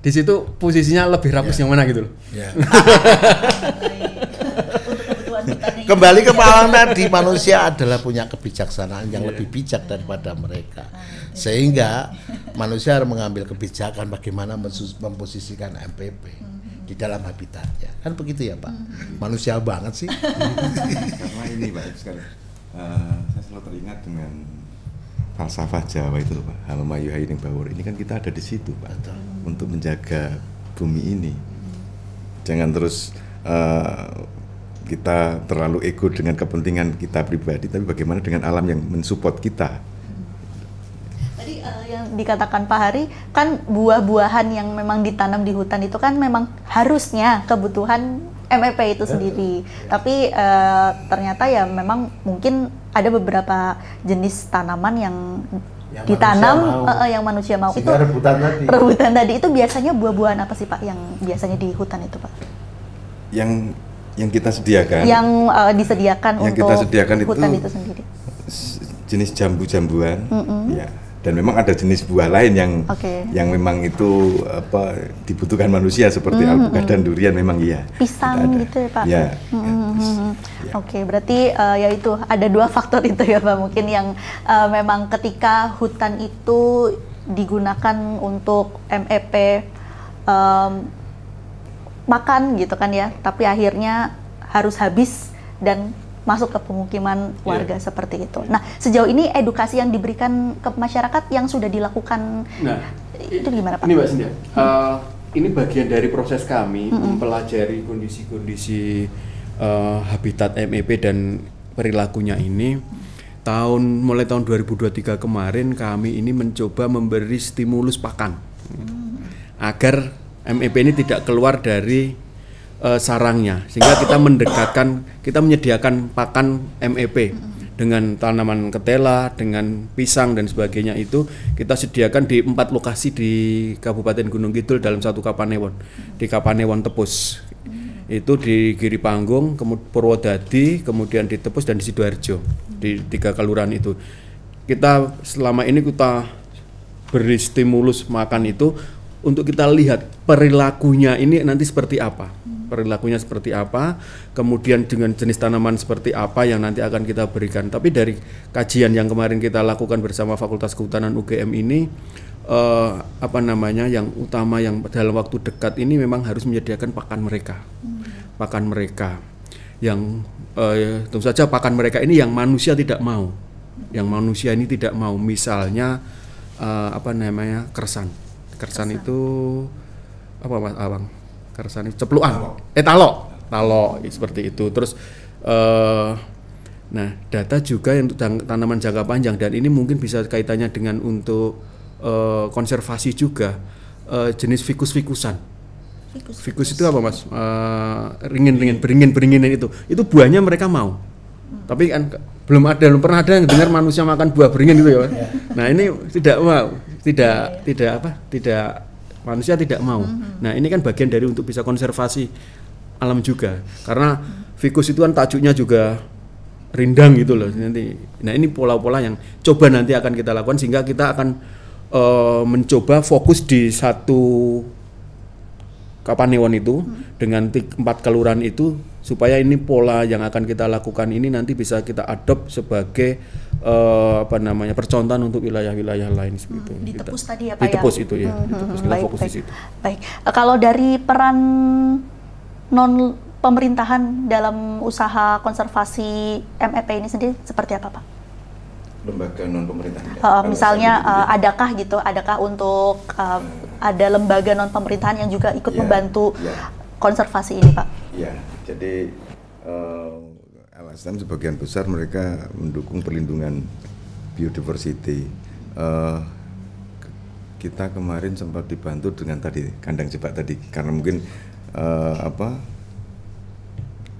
Di situ posisinya lebih rakus yang mana gitu loh. Ya. Untuk kebutuhan hutannya. Kembali ke Pak tadi, manusia adalah punya kebijaksanaan yang lebih bijak daripada mereka, sehingga manusia harus mengambil kebijakan bagaimana memposisikan MPP di dalam habitatnya, kan begitu ya Pak? Manusia banget sih. Karena ini Pak sekali, saya selalu teringat dengan falsafah Jawa itu Pak, Hama Yuhaining Bawur. Ini kan kita ada di situ Pak, untuk menjaga bumi ini. Jangan terus kita terlalu ego dengan kepentingan kita pribadi, tapi bagaimana dengan alam yang mensupport kita. Tadi yang dikatakan Pak Hari, kan buah-buahan yang memang ditanam di hutan itu kan memang harusnya kebutuhan MEP itu sendiri. Tapi ternyata ya memang mungkin ada beberapa jenis tanaman yang ditanam yang manusia mau. Itu rebutan tadi itu biasanya buah-buahan apa sih Pak yang biasanya di hutan itu Pak? Yang kita sediakan, yang disediakan yang untuk kita sediakan hutan itu sendiri. Jenis jambu-jambuan, ya. Dan memang ada jenis buah lain yang memang itu dibutuhkan manusia seperti alpukat dan durian, memang iya. Pisang gitu ya Pak. Ya. Oke, berarti ya itu ada dua faktor itu ya Pak, mungkin yang memang ketika hutan itu digunakan untuk MEP makan gitu kan ya, tapi akhirnya harus habis dan masuk ke pemukiman warga seperti itu. Nah, sejauh ini edukasi yang diberikan ke masyarakat yang sudah dilakukan, itu gimana Pak? Ini Mbak Cynthia, ini bagian dari proses kami mempelajari kondisi-kondisi habitat MEP dan perilakunya ini. Mulai tahun 2023 kemarin kami ini mencoba memberi stimulus pakan agar MEP ini tidak keluar dari sarangnya, sehingga kita menyediakan pakan MEP dengan tanaman ketela, dengan pisang dan sebagainya. Itu kita sediakan di 4 lokasi di Kabupaten Gunung Kidul dalam satu Kapanewon. Di Kapanewon Tepus itu di Giri Panggung, kemudian Purwodadi, kemudian di Tepus dan di Sidoarjo, di 3 kelurahan itu. Kita selama ini kita beri stimulus makan itu untuk kita lihat perilakunya ini nanti seperti apa, kemudian dengan jenis tanaman seperti apa yang nanti akan kita berikan. Tapi dari kajian yang kemarin kita lakukan bersama Fakultas Kehutanan UGM ini, yang utama yang dalam waktu dekat ini memang harus menyediakan pakan mereka, yang tentu saja pakan mereka ini yang manusia tidak mau, misalnya kersan itu apa Mas Abang? Kersan itu cepluan, talo seperti itu. Terus nah, data juga untuk tanaman jangka panjang, dan ini mungkin bisa kaitannya dengan untuk konservasi juga, jenis fikus-fikusan. Fikus itu apa Mas? Beringin itu buahnya mereka mau. Tapi kan belum pernah ada yang dengar manusia makan buah beringin gitu ya. Nah, ini tidak mau, tidak manusia tidak mau. Nah, ini kan bagian dari untuk bisa konservasi alam juga. Karena fikus itu kan tajuknya juga rindang gitu loh nanti. Nah, ini pola-pola yang coba nanti akan kita lakukan, sehingga kita akan mencoba fokus di satu Kapanewon itu dengan 4 kelurahan itu, supaya ini pola yang akan kita lakukan ini nanti bisa kita adopt sebagai percontohan untuk wilayah-wilayah lain seperti itu. Di Tepus tadi ya Pak ya? Di Tepus itu ya. Kita fokus di situ. Baik. Kalau dari peran non pemerintahan dalam usaha konservasi MEP ini sendiri seperti apa Pak? lembaga non pemerintahan. Misalnya adakah untuk ada lembaga non pemerintahan yang juga ikut membantu konservasi ini, Pak? Iya, jadi LSM sebagian besar mereka mendukung perlindungan biodiversity. Kita kemarin sempat dibantu dengan tadi kandang jebak tadi, karena mungkin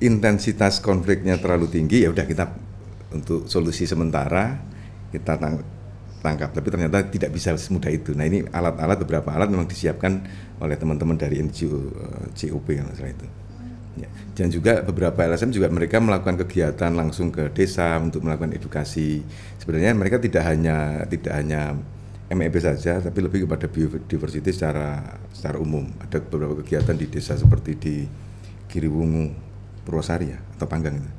intensitas konfliknya terlalu tinggi, ya udah kita untuk solusi sementara kita tangkap, tapi ternyata tidak bisa semudah itu. Nah, ini beberapa alat memang disiapkan oleh teman-teman dari NGO COP yang salah itu. Ya. Dan juga beberapa LSM juga mereka melakukan kegiatan langsung ke desa untuk melakukan edukasi. Sebenarnya mereka tidak hanya MEP saja, tapi lebih kepada biodiversity secara umum. Ada beberapa kegiatan di desa seperti di Giriwungu, Purwosari ya, atau Panggang itu.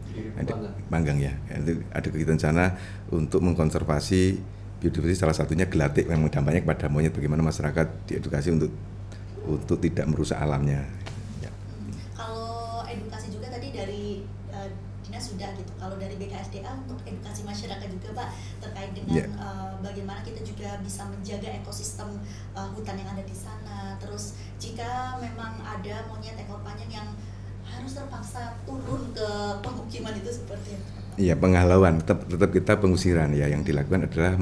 Panggang ya. Ada kegiatan sana untuk mengkonservasi biodiversitas, salah satunya gelatik yang dampaknya kepada monyet, bagaimana masyarakat diedukasi untuk tidak merusak alamnya. Ya. Kalau edukasi juga tadi dari dinas sudah gitu. Kalau dari BKSDA untuk edukasi masyarakat juga Pak terkait dengan bagaimana kita juga bisa menjaga ekosistem hutan yang ada di sana. Terus jika memang ada monyet ekor panjang yang harus terpaksa turun ke pemukiman itu seperti itu. Iya, penghalauan, tetap kita pengusiran ya. Yang dilakukan adalah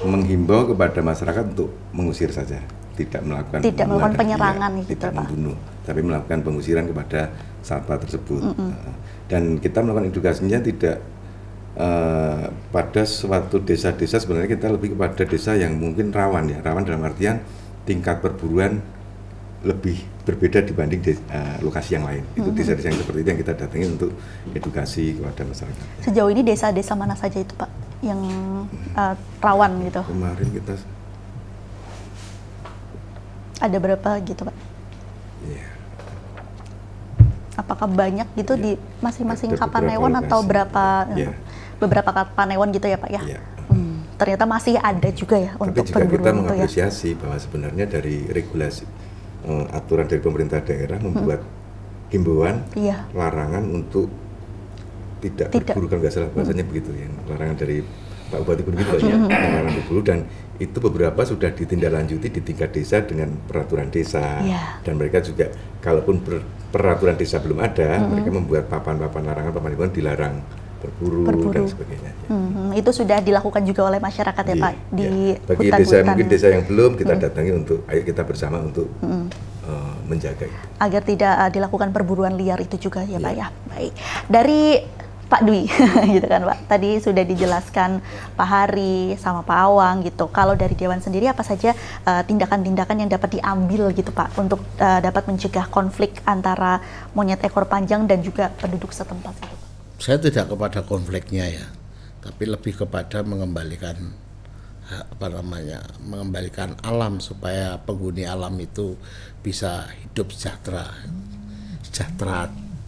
menghimbau kepada masyarakat untuk mengusir saja, tidak melakukan penyerangan gitu, tidak Pak. membunuh, tapi melakukan pengusiran kepada satwa tersebut. Dan kita melakukan edukasinya tidak pada suatu desa-desa, sebenarnya kita lebih kepada desa yang mungkin rawan ya, rawan dalam artian tingkat perburuan lebih berbeda dibanding lokasi yang lain. Itu desa-desa yang seperti itu yang kita datangi untuk edukasi kepada masyarakat. Sejauh ini desa-desa mana saja itu Pak yang rawan gitu? Kemarin kita ada berapa gitu Pak? Iya. Apakah banyak gitu di masing-masing Kapanewon atau berapa beberapa Kapanewon gitu ya Pak ya? Iya. Ternyata masih ada juga ya untuk juga kita perburuan itu ya. mengapresiasi bahwa sebenarnya dari regulasi aturan dari pemerintah daerah membuat himbauan larangan untuk tidak berburu, kalau nggak salah bahasanya begitu ya, larangan dari Pak Bupati Gunung Kidul ya, larangan berburu, dan itu beberapa sudah ditindaklanjuti di tingkat desa dengan peraturan desa. Dan mereka juga kalaupun peraturan desa belum ada, mereka membuat papan-papan larangan, papan himbauan dilarang berburu dan sebagainya. Itu sudah dilakukan juga oleh masyarakat ya Pak di bagi hutan-hutan. Desa mungkin desa yang belum, kita datangi untuk ayo kita bersama untuk menjaga itu. Agar tidak dilakukan perburuan liar itu juga ya Pak ya. Baik. Dari Pak Dwi gitu kan Pak. Tadi sudah dijelaskan Pak Hari sama Pak Awang gitu. Kalau dari Dewan sendiri apa saja tindakan-tindakan yang dapat diambil gitu Pak untuk dapat mencegah konflik antara monyet ekor panjang dan juga penduduk setempat itu? Saya tidak kepada konfliknya ya, tapi lebih kepada mengembalikan mengembalikan alam supaya penghuni alam itu bisa hidup sejahtera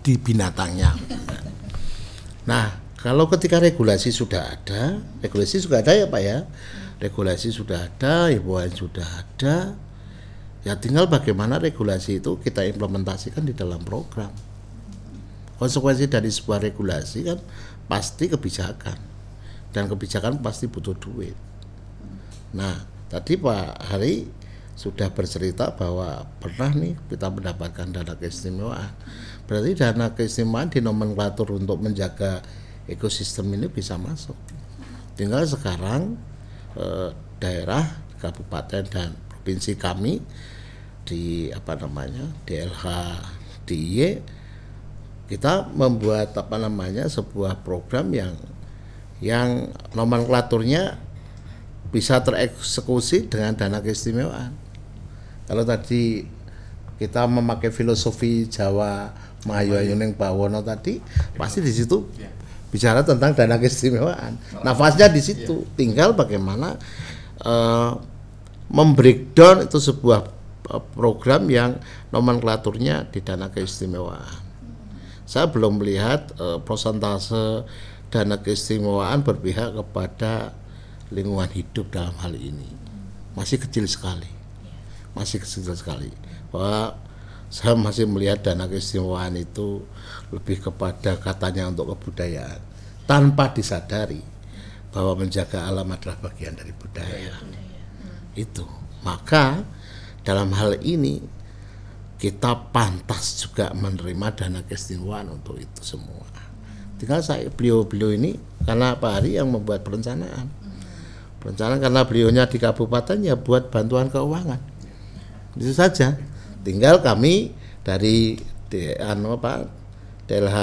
di binatangnya. Nah, kalau ketika regulasi sudah ada ya Pak ya, regulasi sudah ada, himbauan sudah ada, ya tinggal bagaimana regulasi itu kita implementasikan di dalam program. Konsekuensi dari sebuah regulasi kan pasti kebijakan, dan kebijakan pasti butuh duit. Nah, tadi Pak Hari sudah bercerita bahwa pernah nih kita mendapatkan dana keistimewaan. Berarti dana keistimewaan di nomenklatur untuk menjaga ekosistem ini bisa masuk. Tinggal sekarang daerah, kabupaten dan provinsi kami di DLH DIY kita membuat sebuah program yang nomenklaturnya bisa tereksekusi dengan dana keistimewaan. Kalau tadi kita memakai filosofi Jawa Mahayuning Bawono tadi, pasti di situ bicara tentang dana keistimewaan. Nafasnya di situ. Tinggal bagaimana membreakdown itu sebuah program yang nomenklaturnya di dana keistimewaan. Saya belum melihat persentase dana keistimewaan berpihak kepada lingkungan hidup dalam hal ini. Masih kecil sekali. Bahwa saya masih melihat dana keistimewaan itu lebih kepada katanya untuk kebudayaan, tanpa disadari bahwa menjaga alam adalah bagian dari budaya. Itu. Maka dalam hal ini kita pantas juga menerima dana keistimewaan untuk itu semua. Tinggal beliau ini karena Pak Hari yang membuat perencanaan. Perencanaan karena beliaunya di kabupaten ya buat bantuan keuangan. Itu saja. Tinggal kami dari DLH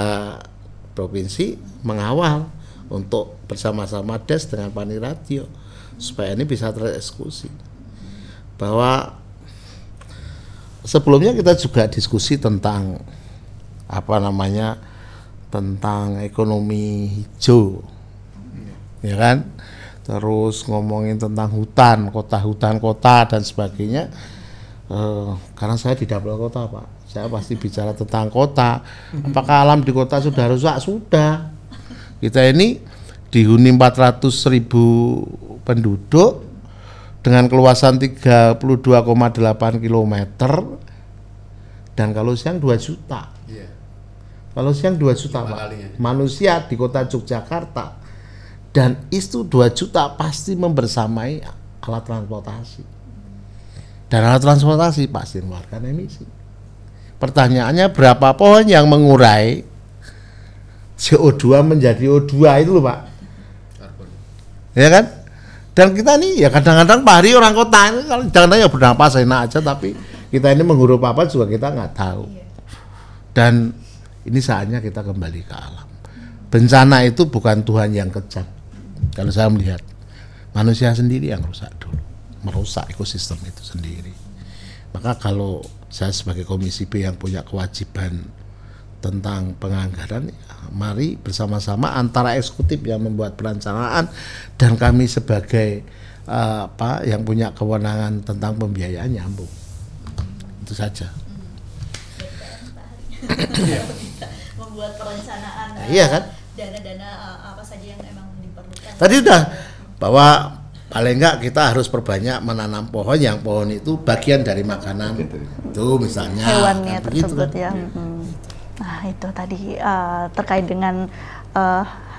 provinsi mengawal untuk bersama-sama Des dengan Paniradio supaya ini bisa tereksekusi. Bahwa sebelumnya kita juga diskusi tentang tentang ekonomi hijau, ya kan? Terus ngomongin tentang hutan kota dan sebagainya. Karena saya di dapil kota, Pak, saya pasti bicara tentang kota. Apakah alam di kota sudah rusak? Sudah. Kita ini dihuni 400.000 penduduk dengan keluasan 32,8 km dan kalau siang 2 juta. Kalau siang 2 juta, Pak, manusia di kota Yogyakarta, dan itu 2 juta pasti membersamai alat transportasi, dan alat transportasi pasti mengeluarkan emisi. Pertanyaannya berapa pohon yang mengurai CO2 menjadi O2 itu loh, Pak, ya kan? Dan kita nih ya kadang-kadang Pak Hari orang kota ini kalau jangan ya bernapas enak aja, tapi kita ini menghirup apa juga kita nggak tahu. Dan ini saatnya kita kembali ke alam. Bencana itu bukan Tuhan yang kejam. Kalau saya melihat manusia sendiri yang rusak dulu, merusak ekosistem itu sendiri. Maka kalau saya sebagai Komisi B yang punya kewajiban tentang penganggaran, mari bersama-sama antara eksekutif yang membuat perencanaan dan kami sebagai yang punya kewenangan tentang pembiayaan nyambung. Itu saja. Membuat perencanaan iya kan? Dana-dana apa saja yang memang diperlukan. Tadi udah bahwa paling enggak kita harus perbanyak menanam pohon, yang pohon itu bagian dari makanan itu misalnya hewannya kan tersebut begitu, ya. Nah itu tadi terkait dengan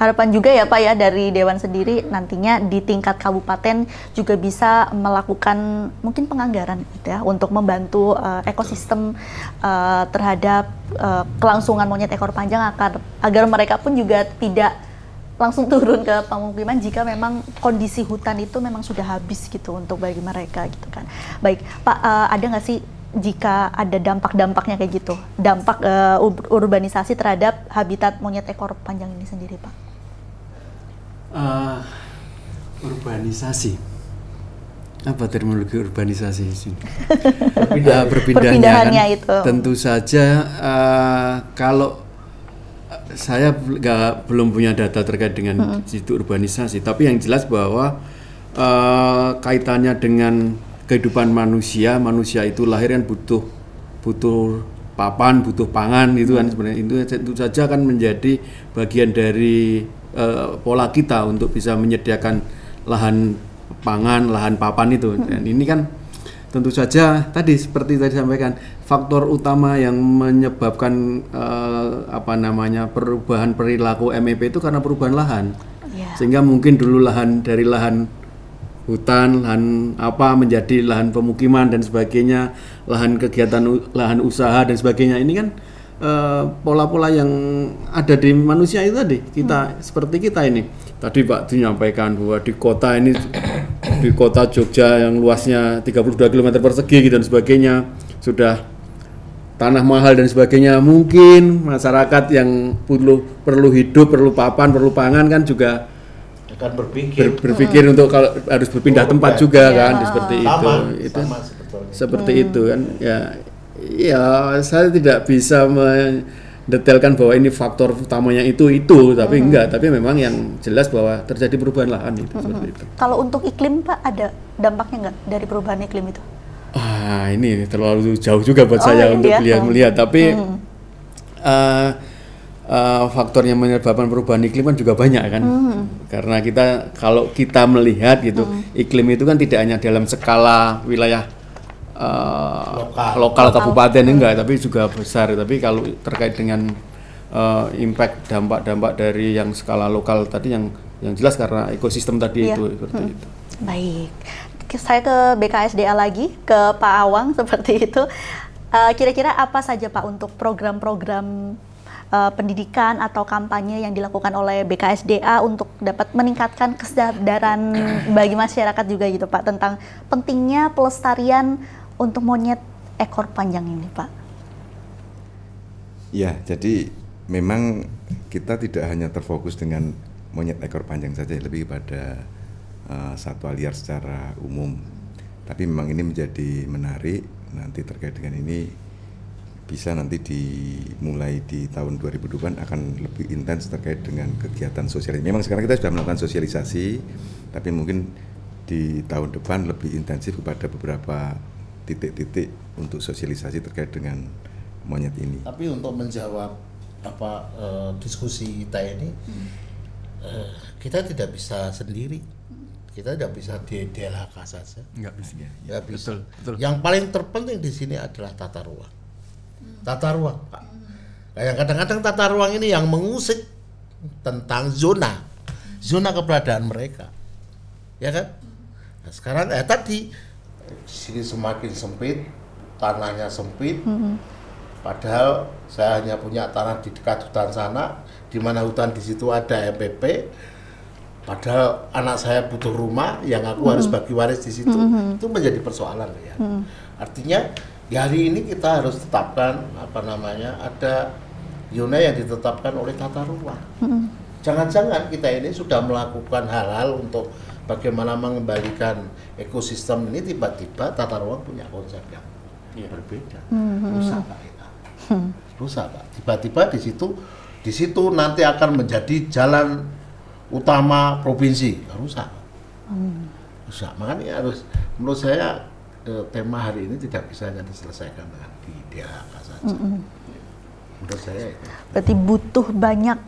harapan juga ya Pak ya dari Dewan sendiri nantinya di tingkat kabupaten juga bisa melakukan mungkin penganggaran gitu ya untuk membantu ekosistem terhadap kelangsungan monyet ekor panjang agar mereka pun juga tidak langsung turun ke pemukiman jika memang kondisi hutan itu memang sudah habis gitu untuk bagi mereka gitu kan. Baik Pak, ada nggak sih jika ada dampak-dampaknya kayak gitu, dampak urbanisasi terhadap habitat monyet ekor panjang ini sendiri, Pak? Urbanisasi, apa terminologi urbanisasi di sini? Perpindahannya kan, itu. Tentu saja kalau saya belum punya data terkait dengan situ urbanisasi, tapi yang jelas bahwa kaitannya dengan kehidupan manusia itu lahir kan butuh papan, butuh pangan itu kan sebenarnya itu saja kan menjadi bagian dari pola kita untuk bisa menyediakan lahan pangan, lahan papan itu. Dan ini kan tentu saja tadi seperti tadi sampaikan faktor utama yang menyebabkan perubahan perilaku MEP itu karena perubahan lahan. Sehingga mungkin dulu lahan hutan, lahan menjadi lahan pemukiman dan sebagainya, lahan kegiatan, lahan usaha dan sebagainya. Ini kan pola-pola yang ada di manusia itu tadi. Kita seperti kita ini. Tadi Pak menyampaikan bahwa di kota ini, di kota Jogja yang luasnya 32 km persegi dan sebagainya, sudah tanah mahal dan sebagainya. Mungkin masyarakat yang perlu hidup, perlu papan, perlu pangan kan juga akan berpikir untuk kalau harus berpindah tempat juga kan seperti itu seperti itu kan ya saya tidak bisa mendetailkan bahwa ini faktor utamanya itu tapi enggak, tapi memang yang jelas bahwa terjadi perubahan lahan itu seperti itu. Kalau untuk iklim Pak ada dampaknya nggak dari perubahan iklim itu? Ini terlalu jauh juga buat saya untuk melihat tapi faktor yang menyebabkan perubahan iklim kan juga banyak kan, karena kalau kita melihat gitu, iklim itu kan tidak hanya dalam skala wilayah lokal kabupaten enggak, tapi juga besar. Tapi kalau terkait dengan impact dampak-dampak dari yang skala lokal tadi yang jelas karena ekosistem tadi itu seperti itu. Baik, saya ke BKSDA lagi, ke Pak Awang seperti itu. Kira-kira apa saja Pak untuk program-program pendidikan atau kampanye yang dilakukan oleh BKSDA untuk dapat meningkatkan kesadaran bagi masyarakat juga gitu Pak tentang pentingnya pelestarian untuk monyet ekor panjang ini Pak? Ya, jadi memang kita tidak hanya terfokus dengan monyet ekor panjang saja, lebih pada satwa liar secara umum. Tapi memang ini menjadi menarik nanti terkait dengan ini. Bisa nanti dimulai di tahun 2020 akan lebih intens terkait dengan kegiatan sosialisasi. Memang sekarang kita sudah melakukan sosialisasi, tapi mungkin di tahun depan lebih intensif kepada beberapa titik-titik untuk sosialisasi terkait dengan monyet ini. Tapi untuk menjawab diskusi kita ini, kita tidak bisa sendiri. Kita tidak bisa di DLHK saja. Nggak bisa. Nggak bisa. Betul. Yang paling terpenting di sini adalah tata ruang. Tata ruang, Pak. Yang kadang-kadang tata ruang ini yang mengusik tentang zona keberadaan mereka, ya kan? Nah, sekarang tadi sini semakin sempit, tanahnya sempit. Padahal saya hanya punya tanah di dekat hutan sana, di mana hutan di situ ada MPP. Padahal anak saya butuh rumah, yang aku harus bagi waris di situ. Itu menjadi persoalan ya. Artinya hari ini kita harus tetapkan ada zona yang ditetapkan oleh tata ruang. Jangan-jangan kita ini sudah melakukan hal-hal untuk bagaimana mengembalikan ekosistem ini, tiba-tiba tata ruang punya konsep yang berbeda. Rusak Pak kita. Rusak Pak. Tiba-tiba di situ nanti akan menjadi jalan utama provinsi. Rusak. Rusak. Makanya harus, menurut saya tema hari ini tidak bisa hanya diselesaikan dengan di DLHK saja. Menurut saya itu. Berarti butuh banyak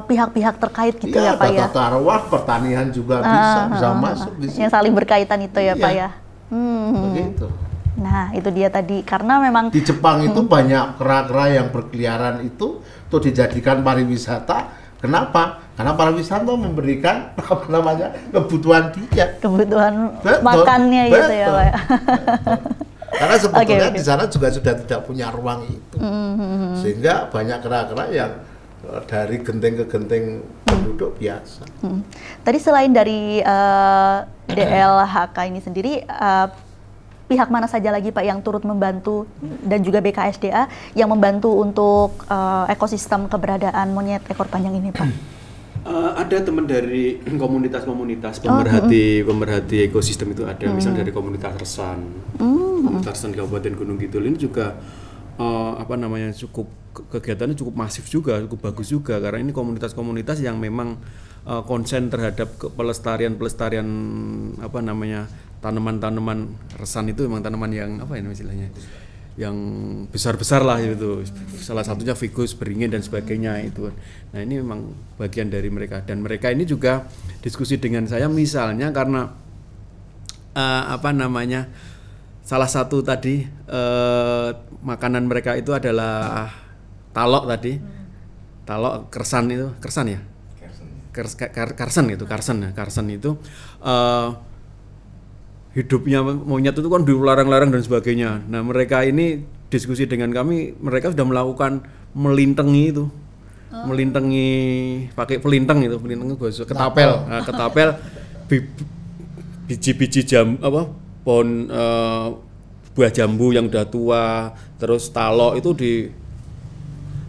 pihak-pihak terkait gitu ya Pak ya? Tata ruang, pertanian juga bisa masuk di sini. Yang saling berkaitan itu ya Pak ya? Begitu. Nah itu dia tadi, karena memang di Jepang itu banyak kera-kera yang berkeliaran itu dijadikan pariwisata. Kenapa? Karena pariwisata memberikan kebutuhan dia. Kebutuhan makannya gitu ya Pak ya? Karena sebetulnya di sana juga sudah tidak punya ruang itu. Sehingga banyak kera-kera yang dari genting ke genting penduduk biasa. Tadi selain dari DLHK ini sendiri, pihak mana saja lagi Pak yang turut membantu dan juga BKSDA yang membantu untuk ekosistem keberadaan monyet ekor panjang ini Pak? Ada teman dari komunitas-komunitas pemerhati ekosistem itu ada, misalnya dari komunitas Resan, komunitas Resan Kabupaten Gunung Kidul ini juga cukup kegiatannya cukup masif juga, cukup bagus juga karena ini komunitas-komunitas yang memang konsen terhadap pelestarian tanaman-tanaman resan itu memang tanaman yang istilahnya yang besar-besar lah itu, salah satunya ficus, beringin dan sebagainya itu. Nah ini memang bagian dari mereka dan mereka ini juga diskusi dengan saya misalnya karena salah satu tadi makanan mereka itu adalah talok tadi, talok kersan itu, kersan ya? Karsen itu hidupnya monyet itu kan di larang-larang dan sebagainya. Nah mereka ini diskusi dengan kami, mereka sudah melakukan melintengi itu, melintengi pakai pelinteng itu, ketapel, ketapel biji-biji pohon buah jambu yang udah tua, terus talok itu di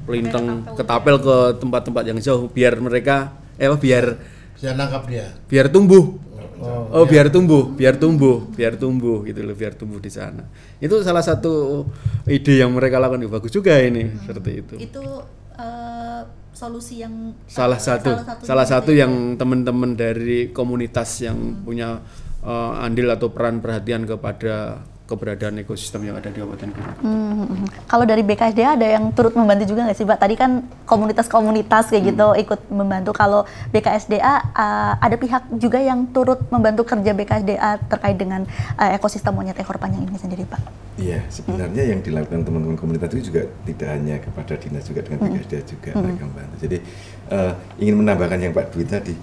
pelinteng, ketapel ke tempat-tempat yang jauh biar mereka biar nangkap dia, biar tumbuh. Biar tumbuh gitu loh, biar tumbuh di sana. Itu salah satu ide yang mereka lakukan, bagus juga ini seperti itu. Itu solusi yang salah satu yang teman-teman dari komunitas yang punya andil atau peran perhatian kepada keberadaan ekosistem yang ada di Kabupaten Gunung. Kalau dari BKSDA ada yang turut membantu juga nggak sih, Pak? Tadi kan komunitas-komunitas kayak gitu ikut membantu. Kalau BKSDA ada pihak juga yang turut membantu kerja BKSDA terkait dengan ekosistem monyet ekor panjang ini sendiri, Pak? Iya, sebenarnya yang dilakukan teman-teman komunitas itu juga tidak hanya kepada dinas, juga dengan BKSDA juga mereka membantu. Jadi ingin menambahkan yang Pak Dwi tadi,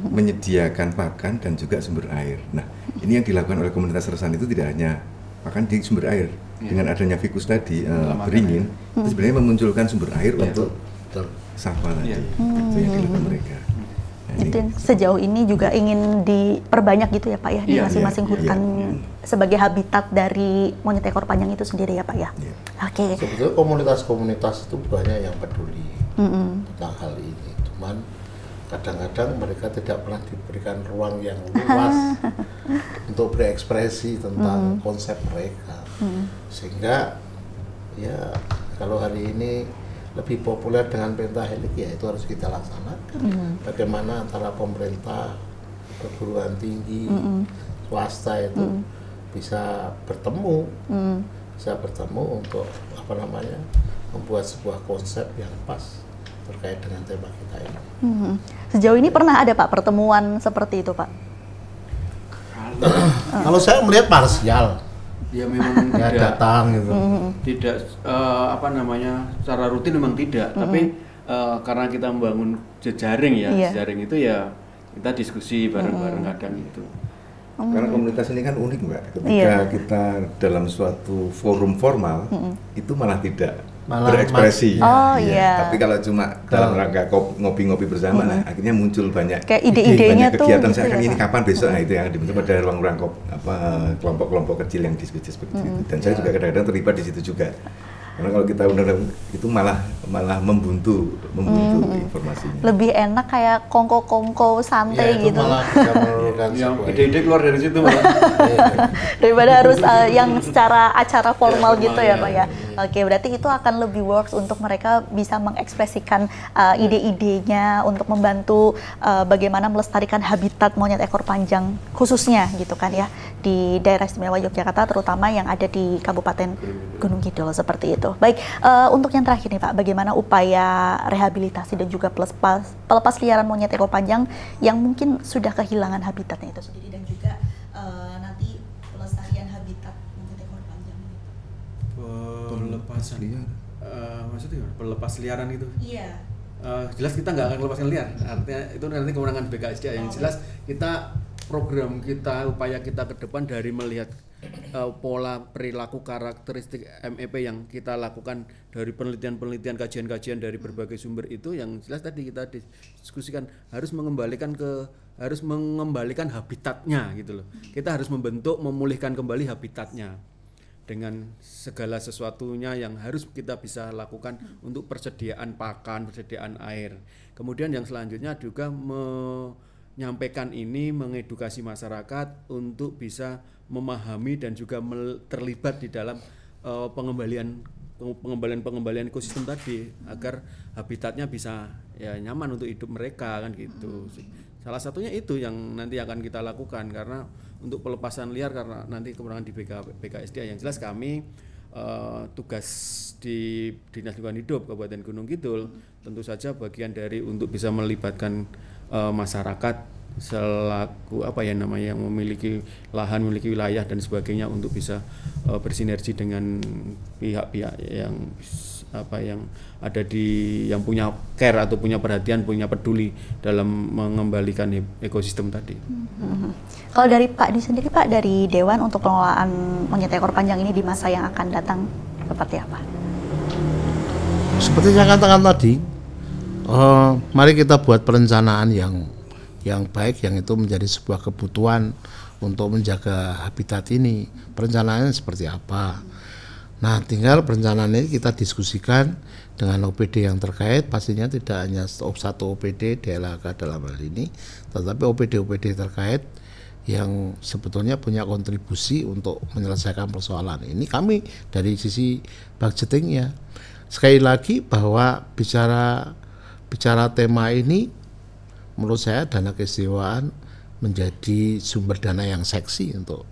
menyediakan pakan dan juga sumber air. Nah, ini yang dilakukan oleh komunitas Resan itu tidak hanya pakan di sumber air. Dengan adanya Fikus tadi, beringin, itu sebenarnya memunculkan sumber air untuk satwa tadi. Itu yang dilakukan mereka. Nah, itu sejauh ini juga ingin diperbanyak gitu ya Pak ya, di masing-masing hutan sebagai habitat dari monyet ekor panjang itu sendiri ya Pak ya. Oke. Sebetulnya komunitas-komunitas itu banyak yang peduli tentang hal ini. Cuman kadang-kadang mereka tidak pernah diberikan ruang yang luas untuk berekspresi tentang konsep mereka, sehingga ya kalau hari ini lebih populer dengan pentahelik, ya itu harus kita laksanakan. Bagaimana antara pemerintah, perguruan tinggi, swasta itu bisa bertemu untuk membuat sebuah konsep yang pas terkait dengan tema kita ini. Sejauh ini pernah ada Pak pertemuan seperti itu Pak? Kalau saya melihat parsial, Ya memang ya datang gitu. tidak secara rutin memang tidak, tapi karena kita membangun jejaring ya, jejaring itu ya kita diskusi bareng-bareng kadang itu. Karena komunitas ini kan unik Mbak, ketika kita dalam suatu forum formal itu malah tidak berekspresi. Tapi kalau cuma dalam rangka ngopi-ngopi bersama, nah akhirnya muncul banyak kayak ide-idenya tuh kegiatan. gitu Saya ya, ini kapan besok, nah itu yang dibentuk pada ruang-ruang kelompok-kelompok kecil yang diskusi seperti itu. Dan saya juga kadang-kadang terlibat di situ juga. Karena kalau kita undang itu malah membuntu informasinya. Lebih enak kayak kongko-kongko santai gitu. Yang ide-ide keluar dari situ Mbak. Daripada harus yang secara acara formal gitu ya Pak ya. Oke, berarti itu akan lebih works untuk mereka bisa mengekspresikan ide-idenya untuk membantu bagaimana melestarikan habitat monyet ekor panjang khususnya gitu kan ya di daerah istimewa Yogyakarta, terutama yang ada di Kabupaten Gunung Kidul seperti itu. Baik, untuk yang terakhir nih Pak, bagaimana upaya rehabilitasi dan juga pelepas liaran monyet ekor panjang yang mungkin sudah kehilangan habitatnya itu sendiri, dan juga nanti pelestarian habitat monyet ekor panjang? Pelepasan liar, maksudnya pelepas liaran itu? Iya. Jelas kita nggak akan melepaskan liar, artinya itu nanti kewenangan BKSDA. Yang jelas kita program kita, upaya kita ke depan dari melihat pola perilaku karakteristik MEP yang kita lakukan dari penelitian-penelitian, kajian-kajian dari berbagai sumber itu, yang jelas tadi kita diskusikan harus mengembalikan habitatnya gitu loh. Kita harus memulihkan kembali habitatnya dengan segala sesuatunya yang harus kita bisa lakukan untuk persediaan pakan, persediaan air. Kemudian yang selanjutnya juga menyampaikan ini, mengedukasi masyarakat untuk bisa memahami dan juga terlibat di dalam pengembalian ekosistem tadi, agar habitatnya bisa ya nyaman untuk hidup mereka kan gitu. Salah satunya itu yang nanti akan kita lakukan, karena untuk pelepasan liar karena nanti kewenangan di BKSDA. Yang jelas kami tugas di Dinas Lingkungan Hidup Kabupaten Gunung Kidul tentu saja bagian dari untuk bisa melibatkan masyarakat selaku yang memiliki lahan, memiliki wilayah dan sebagainya, untuk bisa bersinergi dengan pihak-pihak yang ada yang punya care atau punya perhatian, punya peduli dalam mengembalikan ekosistem tadi. Kalau dari Pak Di sendiri Pak, dari Dewan untuk pengelolaan monyet ekor panjang ini di masa yang akan datang seperti apa? Seperti saya katakan tadi, mari kita buat perencanaan yang baik, yang itu menjadi sebuah kebutuhan untuk menjaga habitat ini. Perencanaannya seperti apa? Nah, tinggal perencanaan ini kita diskusikan dengan OPD yang terkait. Pastinya tidak hanya satu OPD DLHK dalam hal ini, tetapi OPD-OPD terkait yang sebetulnya punya kontribusi untuk menyelesaikan persoalan ini. Kami dari sisi budgetingnya, sekali lagi bahwa bicara tema ini, menurut saya dana keistimewaan menjadi sumber dana yang seksi untuk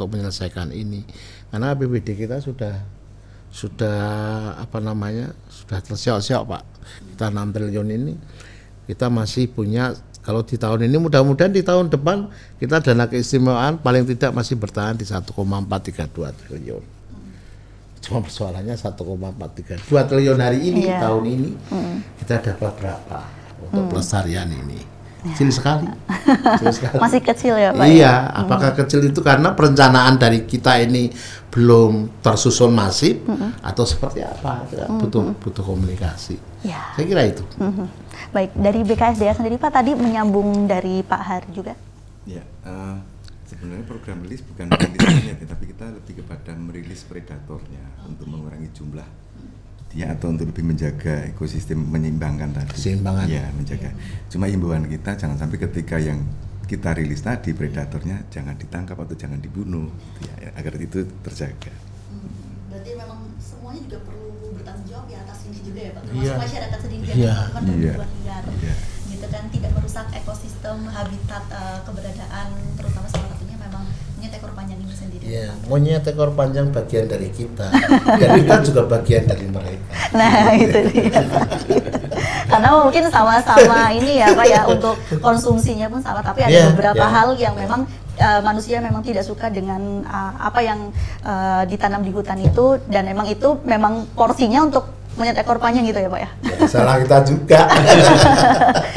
menyelesaikan ini. Karena APBD kita sudah apa namanya, sudah tersiok-siok Pak. Kita 6 triliun ini, kita masih punya, kalau di tahun ini mudah-mudahan di tahun depan kita dana keistimewaan paling tidak masih bertahan di 1,432 triliun. Cuma persoalannya 1,432 triliun hari ini, tahun ini kita dapat berapa untuk pelestarian ini? Kecil sekali. Masih kecil ya Pak? Iya, apakah kecil itu karena perencanaan dari kita ini belum tersusun masif atau seperti apa? Butuh komunikasi. Ya. Saya kira itu. Baik, dari BKSDA sendiri Pak tadi menyambung dari Pak Har juga. Ya, sebenarnya program rilis bukan merilisnya, tapi kita lebih kepada merilis predatornya untuk mengurangi jumlah dia atau untuk lebih menjaga ekosistem, menyeimbangkan tadi. Keseimbangan. Ya, menjaga. Cuma himbauan kita jangan sampai ketika yang kita rilis tadi predatornya jangan ditangkap atau jangan dibunuh, ya, agar itu terjaga. Berarti memang semuanya juga perlu bertanggung jawab ya atas ini juga ya Pak, termasuk masyarakat sendiri dan teman-teman berhubungan liar, gitu kan, tidak merusak ekosistem, habitat, keberadaan, terutama salah satunya memang monyet ekor panjang ini sendiri. Iya, monyet ekor panjang bagian dari kita, dan kita juga bagian dari mereka. Nah itu dia. Karena mungkin sama-sama ini ya Pak ya, untuk konsumsinya pun sama, tapi ada beberapa hal yang memang manusia memang tidak suka dengan apa yang ditanam di hutan itu, dan memang itu memang porsinya untuk monyet ekor panjang gitu ya Pak ya. Salah kita juga.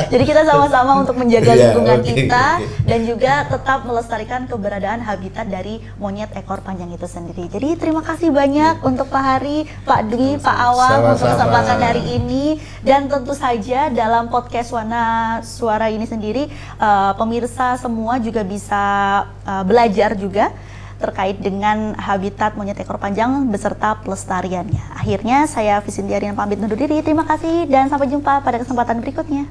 Jadi kita sama-sama untuk menjaga lingkungan kita dan juga tetap melestarikan keberadaan habitat dari monyet ekor panjang itu sendiri. Jadi terima kasih banyak untuk Pak Hari, Pak Dwi, Pak Awang untuk kesempatan hari ini, dan tentu saja dalam podcast Wana Suara ini sendiri pemirsa semua juga bisa belajar juga terkait dengan habitat monyet ekor panjang beserta pelestariannya. Akhirnya saya Visintiarian pamit undur diri. Terima kasih dan sampai jumpa pada kesempatan berikutnya.